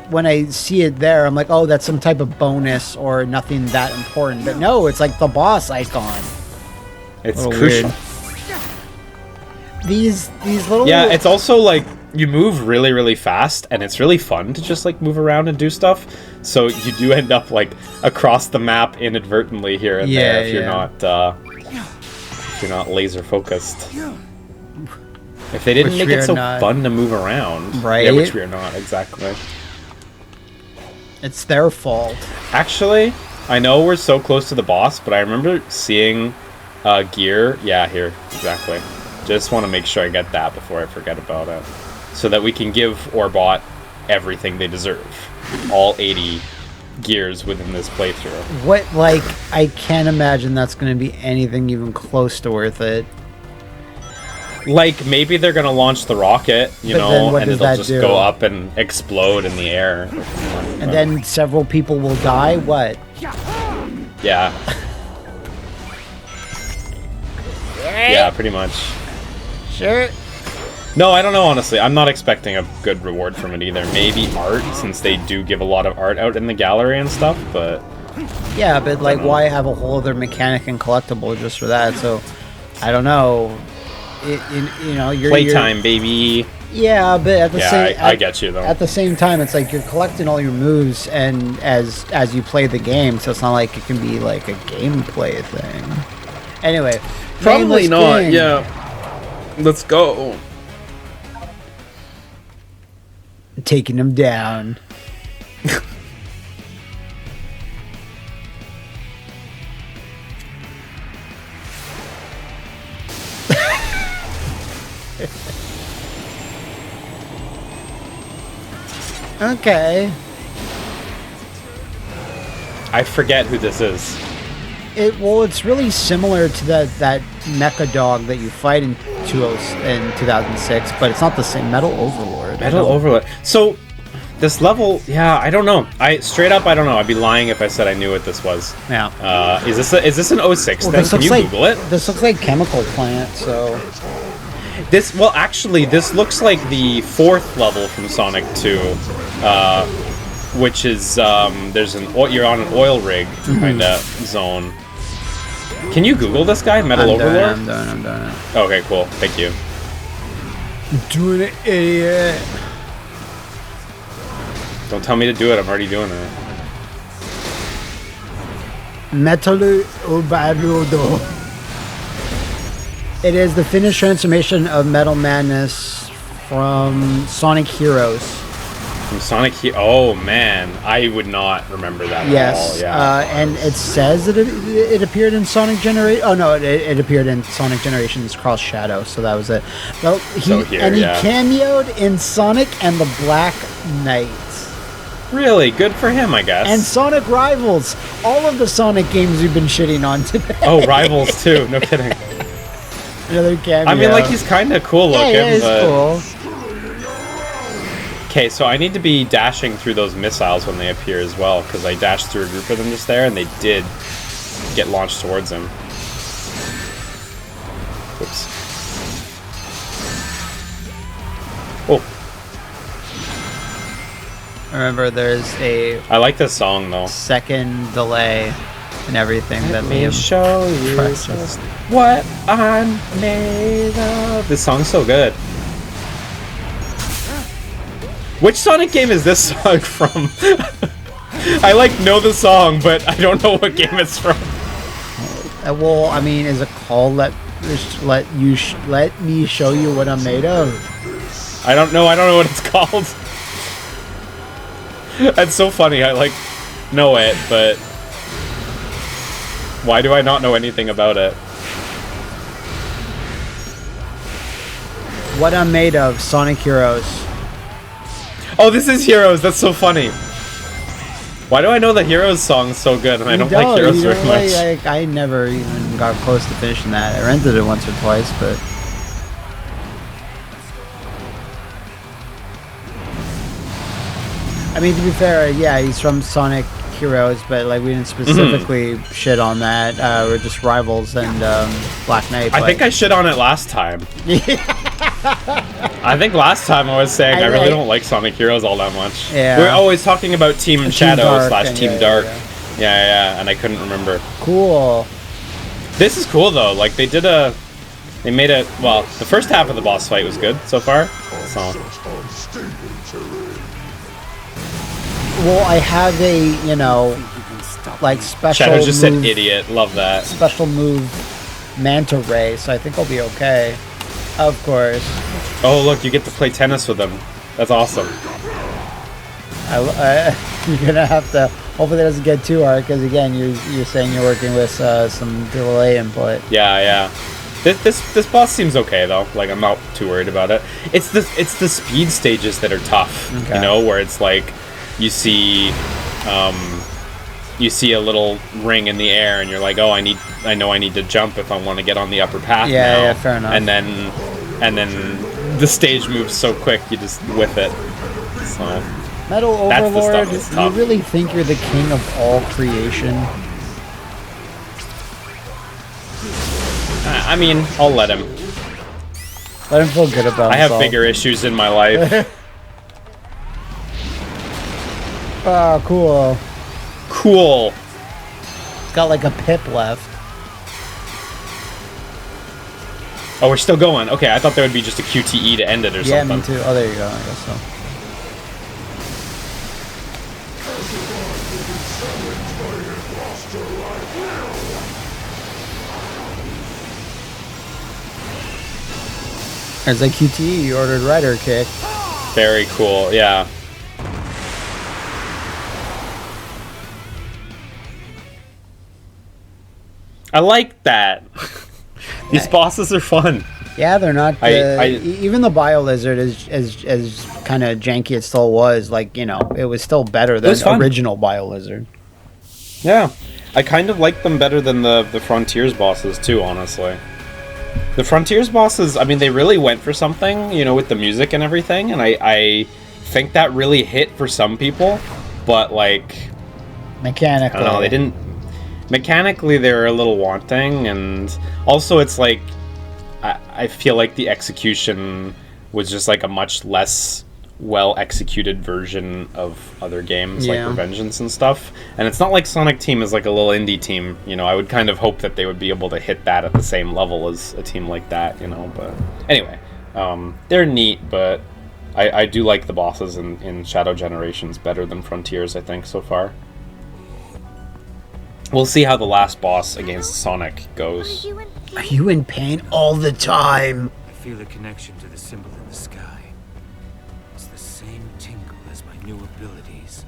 when I see it there, I'm like, oh, that's some type of bonus or nothing that important. But no, it's like the boss icon. It's crucial. weird. These little... Yeah, it's also like you move really, really fast, and it's really fun to just like move around and do stuff. So you do end up like across the map inadvertently here and there if you're not laser focused. If they didn't Which make we it are so not. fun to move around. Right? Yeah, which we are not, exactly. It's their fault. Actually, I know we're so close to the boss, but I remember seeing gear. Yeah, here, exactly. Just want to make sure I get that before I forget about it. So that we can give Orbot everything they deserve. All 80 gears within this playthrough. What, like, I can't imagine that's going to be anything even close to worth it. Like, maybe they're going to launch the rocket, you But then know, what and does it'll that just do? go up and explode in the air. And then several people will die? What? Yeah. Yeah, pretty much. Sure. No, I don't know, honestly. I'm not expecting a good reward from it either. Maybe art, since they do give a lot of art out in the gallery and stuff, but... Yeah, but, like, why have a whole other mechanic and collectible just for that? So, I don't know. You know, you're... Playtime, baby. Yeah, but at the same... I get you, though. At the same time, it's like you're collecting all your moves and as you play the game, so it's not like it can be, like, a gameplay thing. Anyway. Probably Nameless not, King. yeah. Let's go. Taking him down. Okay. I forget who this is. It's really similar to that mecha dog that you fight in 2006, but it's not the same. Metal Overlord. Metal Overlord. So, this level, yeah, I don't know. I don't know. I'd be lying if I said I knew what this was. Yeah. Is this an 06 thing? This Can looks you like, Google it? This looks like Chemical Plant, so... Well, actually, this looks like the 4th level from Sonic 2, which is, you're on an oil rig kind of zone. Can you Google this guy, Metal Overlord? I'm doing it. Okay, cool. Thank you. Doing it, idiot. Don't tell me to do it. I'm already doing it. Metal Overlord. It is the finished transformation of Metal Madness from Sonic Heroes. From Sonic oh man, I would not remember that at all. Yeah. And it says that it appeared in Sonic Generation. Oh no, it appeared in Sonic Generations Cross Shadow, so that was it. Well, he cameoed in Sonic and the Black Knight. Really? Good for him, I guess. And Sonic Rivals. All of the Sonic games we've been shitting on today. Oh, Rivals too. No kidding. Another cameo. I mean, like, he's kind of cool looking, yeah, he's but... cool. Okay, so I need to be dashing through those missiles when they appear as well, because I dashed through a group of them just there, and they did get launched towards him. Whoops. Oh. Remember, there's a I like this song, though. second delay and everything that Liam show you presses. what I'm made of. This song's so good. Which Sonic game is this song from? I know the song, but I don't know what game it's from. Well, I mean, is it called "Let Me Show You What I'm Made Of"? I don't know what it's called. That's so funny. I know it, but why do I not know anything about it? What I'm Made Of, Sonic Heroes. Oh, this is Heroes. That's so funny. Why do I know the Heroes song so good and I don't like Heroes very much? I never even got close to finishing that. I rented it once or twice, but... I mean, to be fair, yeah, he's from Sonic Heroes, but we didn't specifically shit on that. We're just Rivals and Black Knight. I think I shit on it last time. I think last time I was saying I really don't like Sonic Heroes all that much. Yeah. We're always talking about Team Shadow / Team Dark. Yeah. And I couldn't remember. Cool. This is cool though. They made it. Well, the first half of the boss fight was good so far. So. Well, I have a special. Shadow just move, said idiot. Love that. Special move, Manta Ray. So I think I'll be okay. Of course. Oh, look, you get to play tennis with him. That's awesome. You're gonna have to. Hopefully, that doesn't get too hard because again, you're saying you're working with some delay input. Yeah. This boss seems okay though. Like I'm not too worried about it. It's the speed stages that are tough. Okay. You know, where it's like you see a little ring in the air and you're like, oh, I know I need to jump if I want to get on the upper path. Yeah, fair enough. And then the stage moves so quick you just whiff it. So Metal that's the stuff Overlord, that's you tough. really think you're the king of all creation? I mean, I'll let him. Let him feel good about I have himself. bigger issues in my life. Oh, cool. Cool. It's got like a pip left. Oh, we're still going. Okay, I thought there would be just a QTE to end it or Yeah, something. me too. Oh, there you go. I guess so. There's a QTE. You ordered Rider Kick. Very cool, yeah. I like that. These bosses are fun. Yeah, they're not. I- Even the Bio Lizard, as kind of janky it still was, like, you know, it was still better than was fun. original Bio Lizard. Yeah. I kind of like them better than the Frontiers bosses too, honestly. The Frontiers bosses, I mean, they really went for something, you know, with the music and everything, and I think that really hit for some people, but like, Mechanically, I don't know, they didn't. Mechanically, they're a little wanting, and also it's like, I feel like the execution was just like a much less well-executed version of other games like Revengeance and stuff. And it's not like Sonic Team is like a little indie team, you know. I would kind of hope that they would be able to hit that at the same level as a team like that, you know. But anyway, they're neat, but I do like the bosses in Shadow Generations better than Frontiers, I think, so far. We'll see how the last boss against Sonic goes. Are you in pain all the time? I feel a connection to the symbol in the sky. It's the same tingle as my new abilities.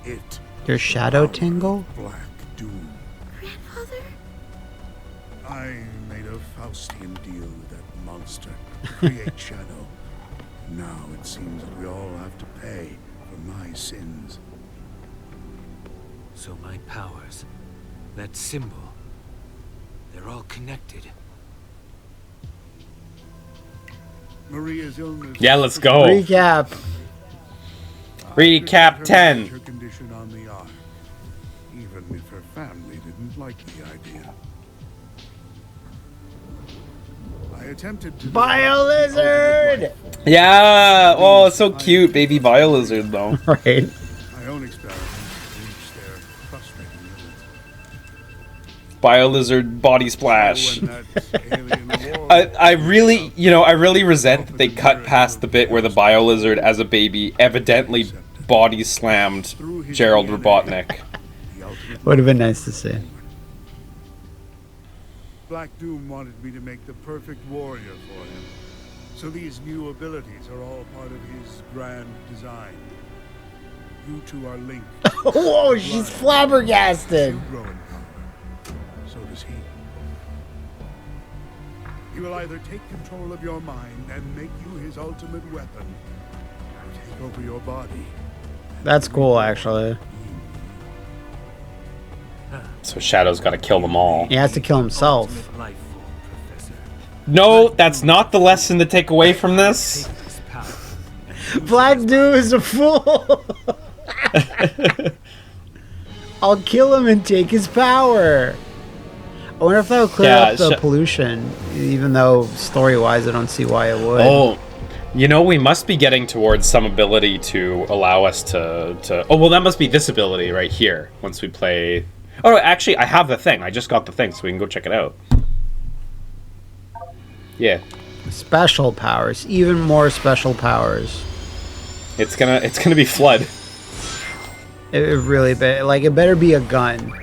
It. Your shadow tingle? Black Doom. Grandfather? I made a Faustian deal with that monster to create Shadow. Now it seems that we all have to pay for my sins. So my powers, that symbol, they're all connected. Maria's illness. Yeah, let's go. Recap. Recap 10. Her condition on the Ark, even if her family didn't like the idea. I attempted to. Bio Lizard! Yeah! Oh, it's so cute, baby Biolizard, though. Right. My own experiments reached their frustrating limits. Biolizard body splash. When that alien war I really, you know, I really resent that they cut past the bit where the Biolizard as a baby evidently body slammed Gerald Robotnik. the ultimate Would have been nice to see. Black Doom wanted me to make the perfect warrior for him. So these new abilities are all part of his grand design. You two are linked. Whoa, she's flabbergasted. You grow in power. So does he. He will either take control of your mind and make you his ultimate weapon, or take over your body. That's cool, actually. So Shadow's gotta kill them all. He has to kill himself. Ultimate life form, Professor. No, that's not the lesson to take away from this. Take this power. Black Doom is a fool. I'll kill him and take his power. I wonder if that would clear Yeah, up the pollution, even though story-wise I don't see why it would. Oh, you know, we must be getting towards some ability to allow us to... Oh, well, that must be this ability right here, once we play... Oh, actually, I have the thing. I just got the thing, so we can go check it out. Yeah. Special powers, even more special powers. It's gonna be Flood. It really like it better be a gun.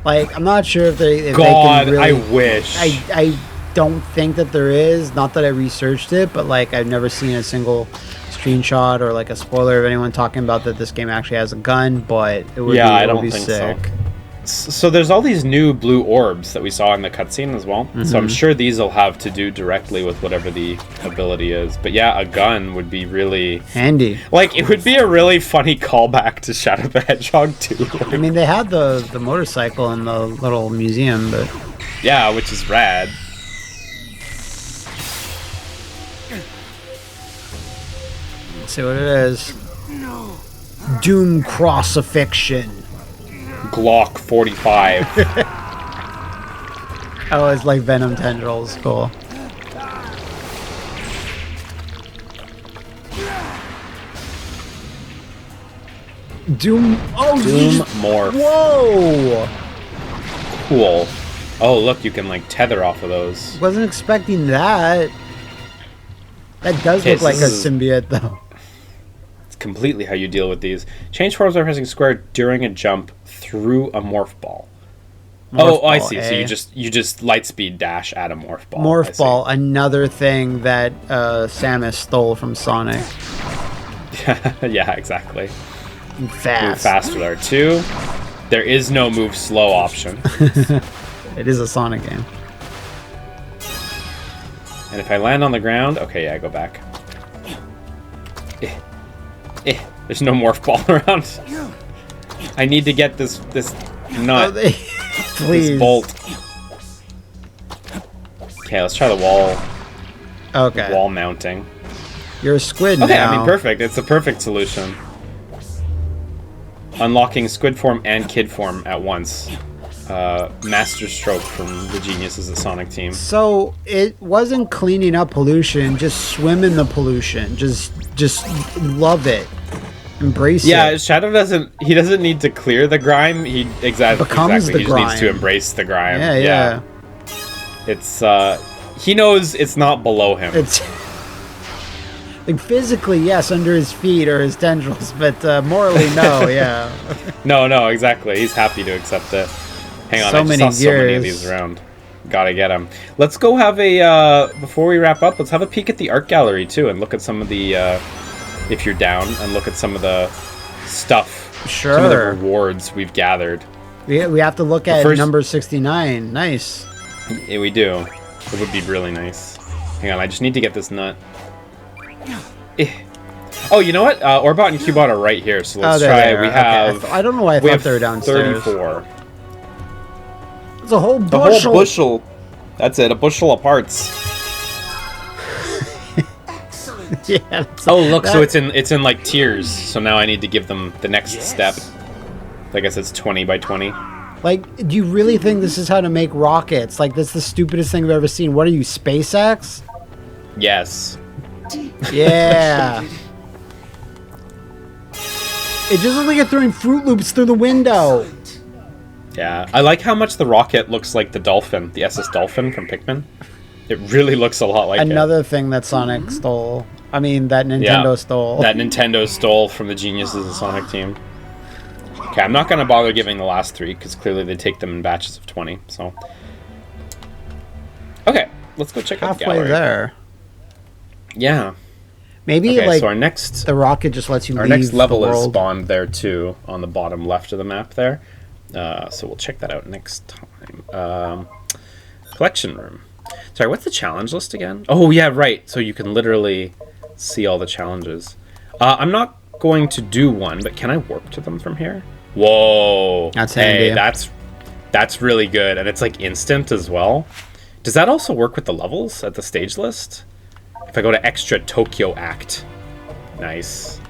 Like I'm not sure if they God, can really, I wish. don't think that there is. Not that I researched it, but like I've never seen a single screenshot or like a spoiler of anyone talking about that this game actually has a gun. But it would I it would don't be think sick. So there's all these new blue orbs that we saw in the cutscene as well. So I'm sure these will have to do directly with whatever the ability is. But yeah, a gun would be really Handy. like it would be a really funny callback to Shadow the Hedgehog too. I mean, they had the motorcycle in the little museum, but Yeah, which is rad. let's see what it is. Doom Crucifixion. Glock 45. Oh, it's like Venom tendrils. Cool. Doom. Oh, Doom morph. Whoa! Cool. Oh, look, you can like tether off of those. Wasn't expecting that. That does Okay, look so like a this is- symbiote, though. It's completely how you deal with these. Change forms by pressing square during a jump through a morph ball. Morph I ball, see. So eh? you just light speed dash at a morph ball. I Morph see. ball, another thing that Samus stole from Sonic. Yeah, exactly. Move Fast. fast with R2. There is no move slow option. It is a Sonic game. And if I land on the ground, okay, yeah, I go back. There's no morph ball around. I need to get this nut, Please. this bolt. Okay, let's try the wall Okay. wall mounting. You're a squid Okay, now. I mean perfect. It's a perfect solution. Unlocking squid form and kid form at once. Master stroke from the geniuses at Sonic Team. So it wasn't cleaning up pollution, just swim in the pollution. Just love it. Embrace Yeah, it. Shadow doesn't need to clear the grime. He exactly Becomes the he just needs to grime. embrace the grime. Yeah. It's he knows it's not below him. It's like physically, yes, under his feet or his tendrils, but morally, no. Yeah. No, exactly. He's happy to accept it. Hang on, So I just many saw so many of gears. these around. Gotta get them. Let's go have a before we wrap up. Let's have a peek at the art gallery too, and look at some of the if you're down, and look at some of the stuff. Sure. Some of the rewards we've gathered. We have to look at first- number 69. Nice. Yeah, we do. It would be really nice. Hang on, I just need to get this nut. Oh, you know what? Orbot and Cubot are right here, so let's they're try. there. We Okay. have. I don't know why I we thought have they were downstairs. 34. It's a whole The bushel. whole bushel. That's it, a bushel of parts. Yeah. that's- Oh, look, so that- it's in like tiers. So now I need to give them the next step. I guess it's 20 by 20. Like, do you really think this is how to make rockets? Like, that's the stupidest thing I've ever seen. What are you, SpaceX? Yes. Yeah. It just looks like you're throwing Fruit Loops through the window. Yeah. I like how much the rocket looks like the dolphin, the SS Dolphin from Pikmin. It really looks a lot like Another thing that Sonic stole. I mean, that it. Nintendo stole. That Nintendo stole from the geniuses of Sonic Team. Okay, I'm not going to bother giving the last three, because clearly they take them in batches of 20, so... Okay, let's go check out the Halfway gallery. there. Yeah. Maybe, Okay, like, so our next... the rocket just lets you Our leave next level the is world. spawned there too, on the bottom left of the map there. So we'll check that out next time. Collection room. Sorry, what's the challenge list again? Oh yeah, right. So you can literally see all the challenges. I'm not going to do one, but can I warp to them from here? Whoa. That's hey, handy. that's really good, and it's like instant as well. Does that also work with the levels at the stage list? If I go to extra Tokyo Act. Nice.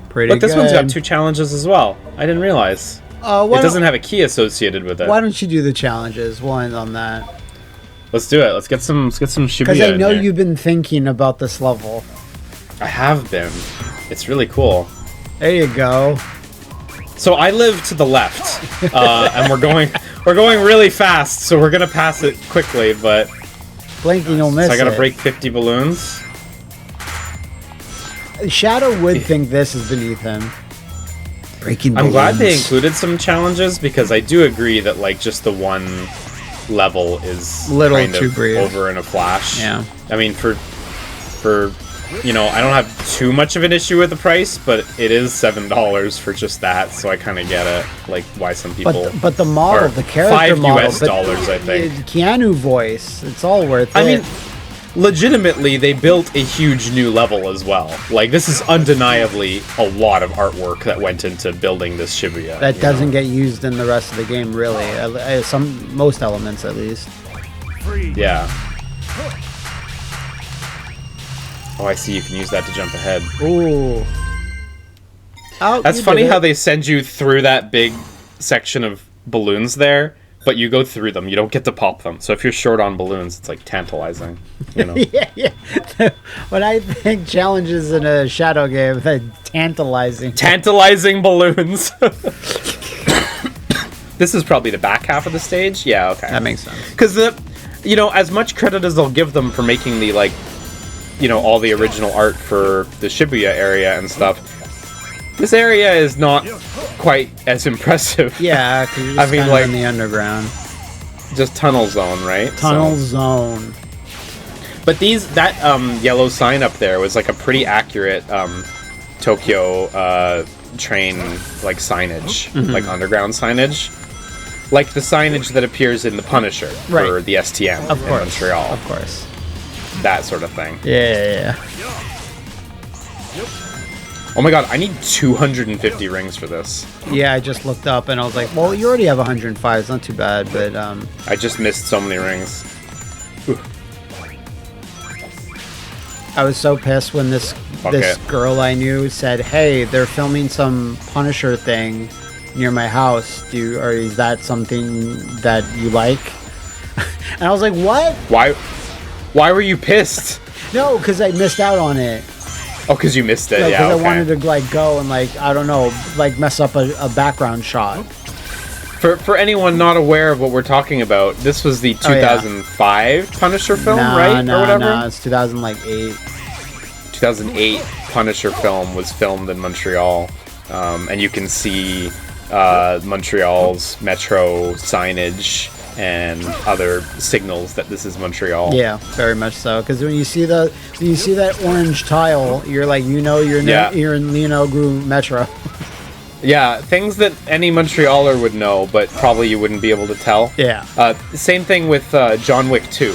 Pretty Look, this good. one's got 2 challenges as well. I didn't realize. Why It doesn't have a key associated with it. Why don't you do the challenges? We'll end on that. Let's do it. Let's get some Shibuya Because I in know here. you've been thinking about this level. I have been. It's really cool. There you go. So I live to the left, and we're going really fast. So we're gonna pass it quickly, but Blinking, you'll miss so I gotta it. break 50 balloons. Shadow would think this is beneath him. Breaking I'm glad they balloons. included some challenges because I do agree that like just the one level is Little kind too of brief. over in a flash. Yeah. I mean, for you know, I don't have too much of an issue with the price, but it is $7 for just that, so I kind of get it, like why some people. But the model, or the character $5 model, US dollars, I think. Keanu voice, it's all worth it. I mean, legitimately, they built a huge new level as well. Like, this is undeniably a lot of artwork that went into building this Shibuya. that you doesn't know? get used in the rest of the game, really. Most elements, at least. Yeah. Oh, I see. You can use that to jump ahead. Ooh. Oh, That's you funny did how it. they send you through that big section of balloons there, but you go through them. You don't get to pop them. So if you're short on balloons, it's like tantalizing. You know? Yeah. When I think challenges in a Shadow game, they're tantalizing. Tantalizing balloons. This is probably the back half of the stage. Yeah, okay. That makes sense. Because you know, as much credit as they'll give them for making the like, you know, all the original art for the Shibuya area and stuff, this area is not quite as impressive. Yeah, because you're I just mean, kind like- of in the underground. Just tunnel zone, right? Tunnel So- zone. But that yellow sign up there was like a pretty accurate Tokyo train like signage, like underground signage, like the signage that appears in the Punisher for Right. the STM Of in course. Montreal, Of course. that sort of thing. Yeah. Oh my god, I need 250 rings for this. Yeah, I just looked up and I was like, well, you already have 105. It's not too bad, but I just missed so many rings. I was so pissed when this Okay. girl I knew said, "Hey, they're filming some Punisher thing near my house. Or is that something that you like?" And I was like, "What? Why were you pissed? No, because I missed out on it. Oh, because you missed it. Because Yeah, I okay. wanted to like go and like I don't know, like mess up a background shot." For anyone not aware of what we're talking about, this was the 2005 Punisher film, right? Or whatever? Nah, it's 2008. 2008 Punisher film was filmed in Montreal, and you can see Montreal's metro signage and other signals that this is Montreal. Yeah, very much so. Because when you see that orange tile, you're like, Yeah. you're in Leonogru Metro. Yeah, things that any Montrealer would know, but probably you wouldn't be able to tell. Yeah. Same thing with John Wick 2.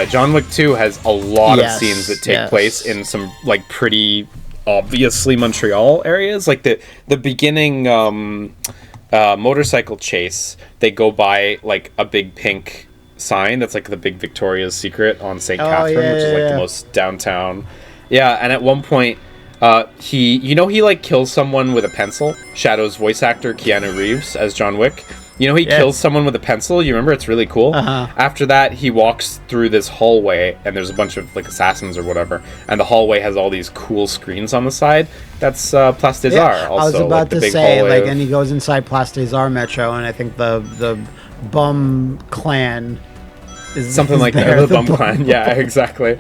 John Wick 2 has a lot of scenes that take place in some like pretty obviously Montreal areas. Like the beginning motorcycle chase, they go by like a big pink sign that's like the big Victoria's Secret on St. Catherine, which is like the most downtown. Yeah, and at one point he like kills someone with a pencil. Shadow's voice actor Keanu Reeves as John Wick. He kills someone with a pencil. You remember? It's really cool. After that, he walks through this hallway, and there's a bunch of like assassins or whatever, and the hallway has all these cool screens on the side. That's Place des Arts. Also, I was about like, the to big say, hallway like, of- and he goes inside Place des Arts Metro, and I think the Bum Clan is something is like there, that. The Bum Clan. Yeah, exactly.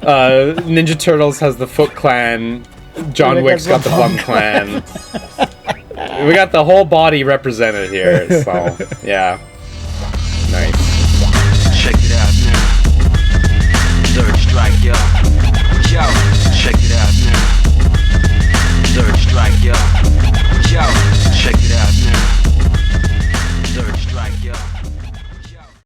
Ninja Turtles has the Foot Clan. John Wick Wick's has got the Bum Clan. We got the whole body represented here, so yeah. Nice. Check it out now. Third strike, yo. Yo, check it out now. Third strike, yo. Yo, check it out now.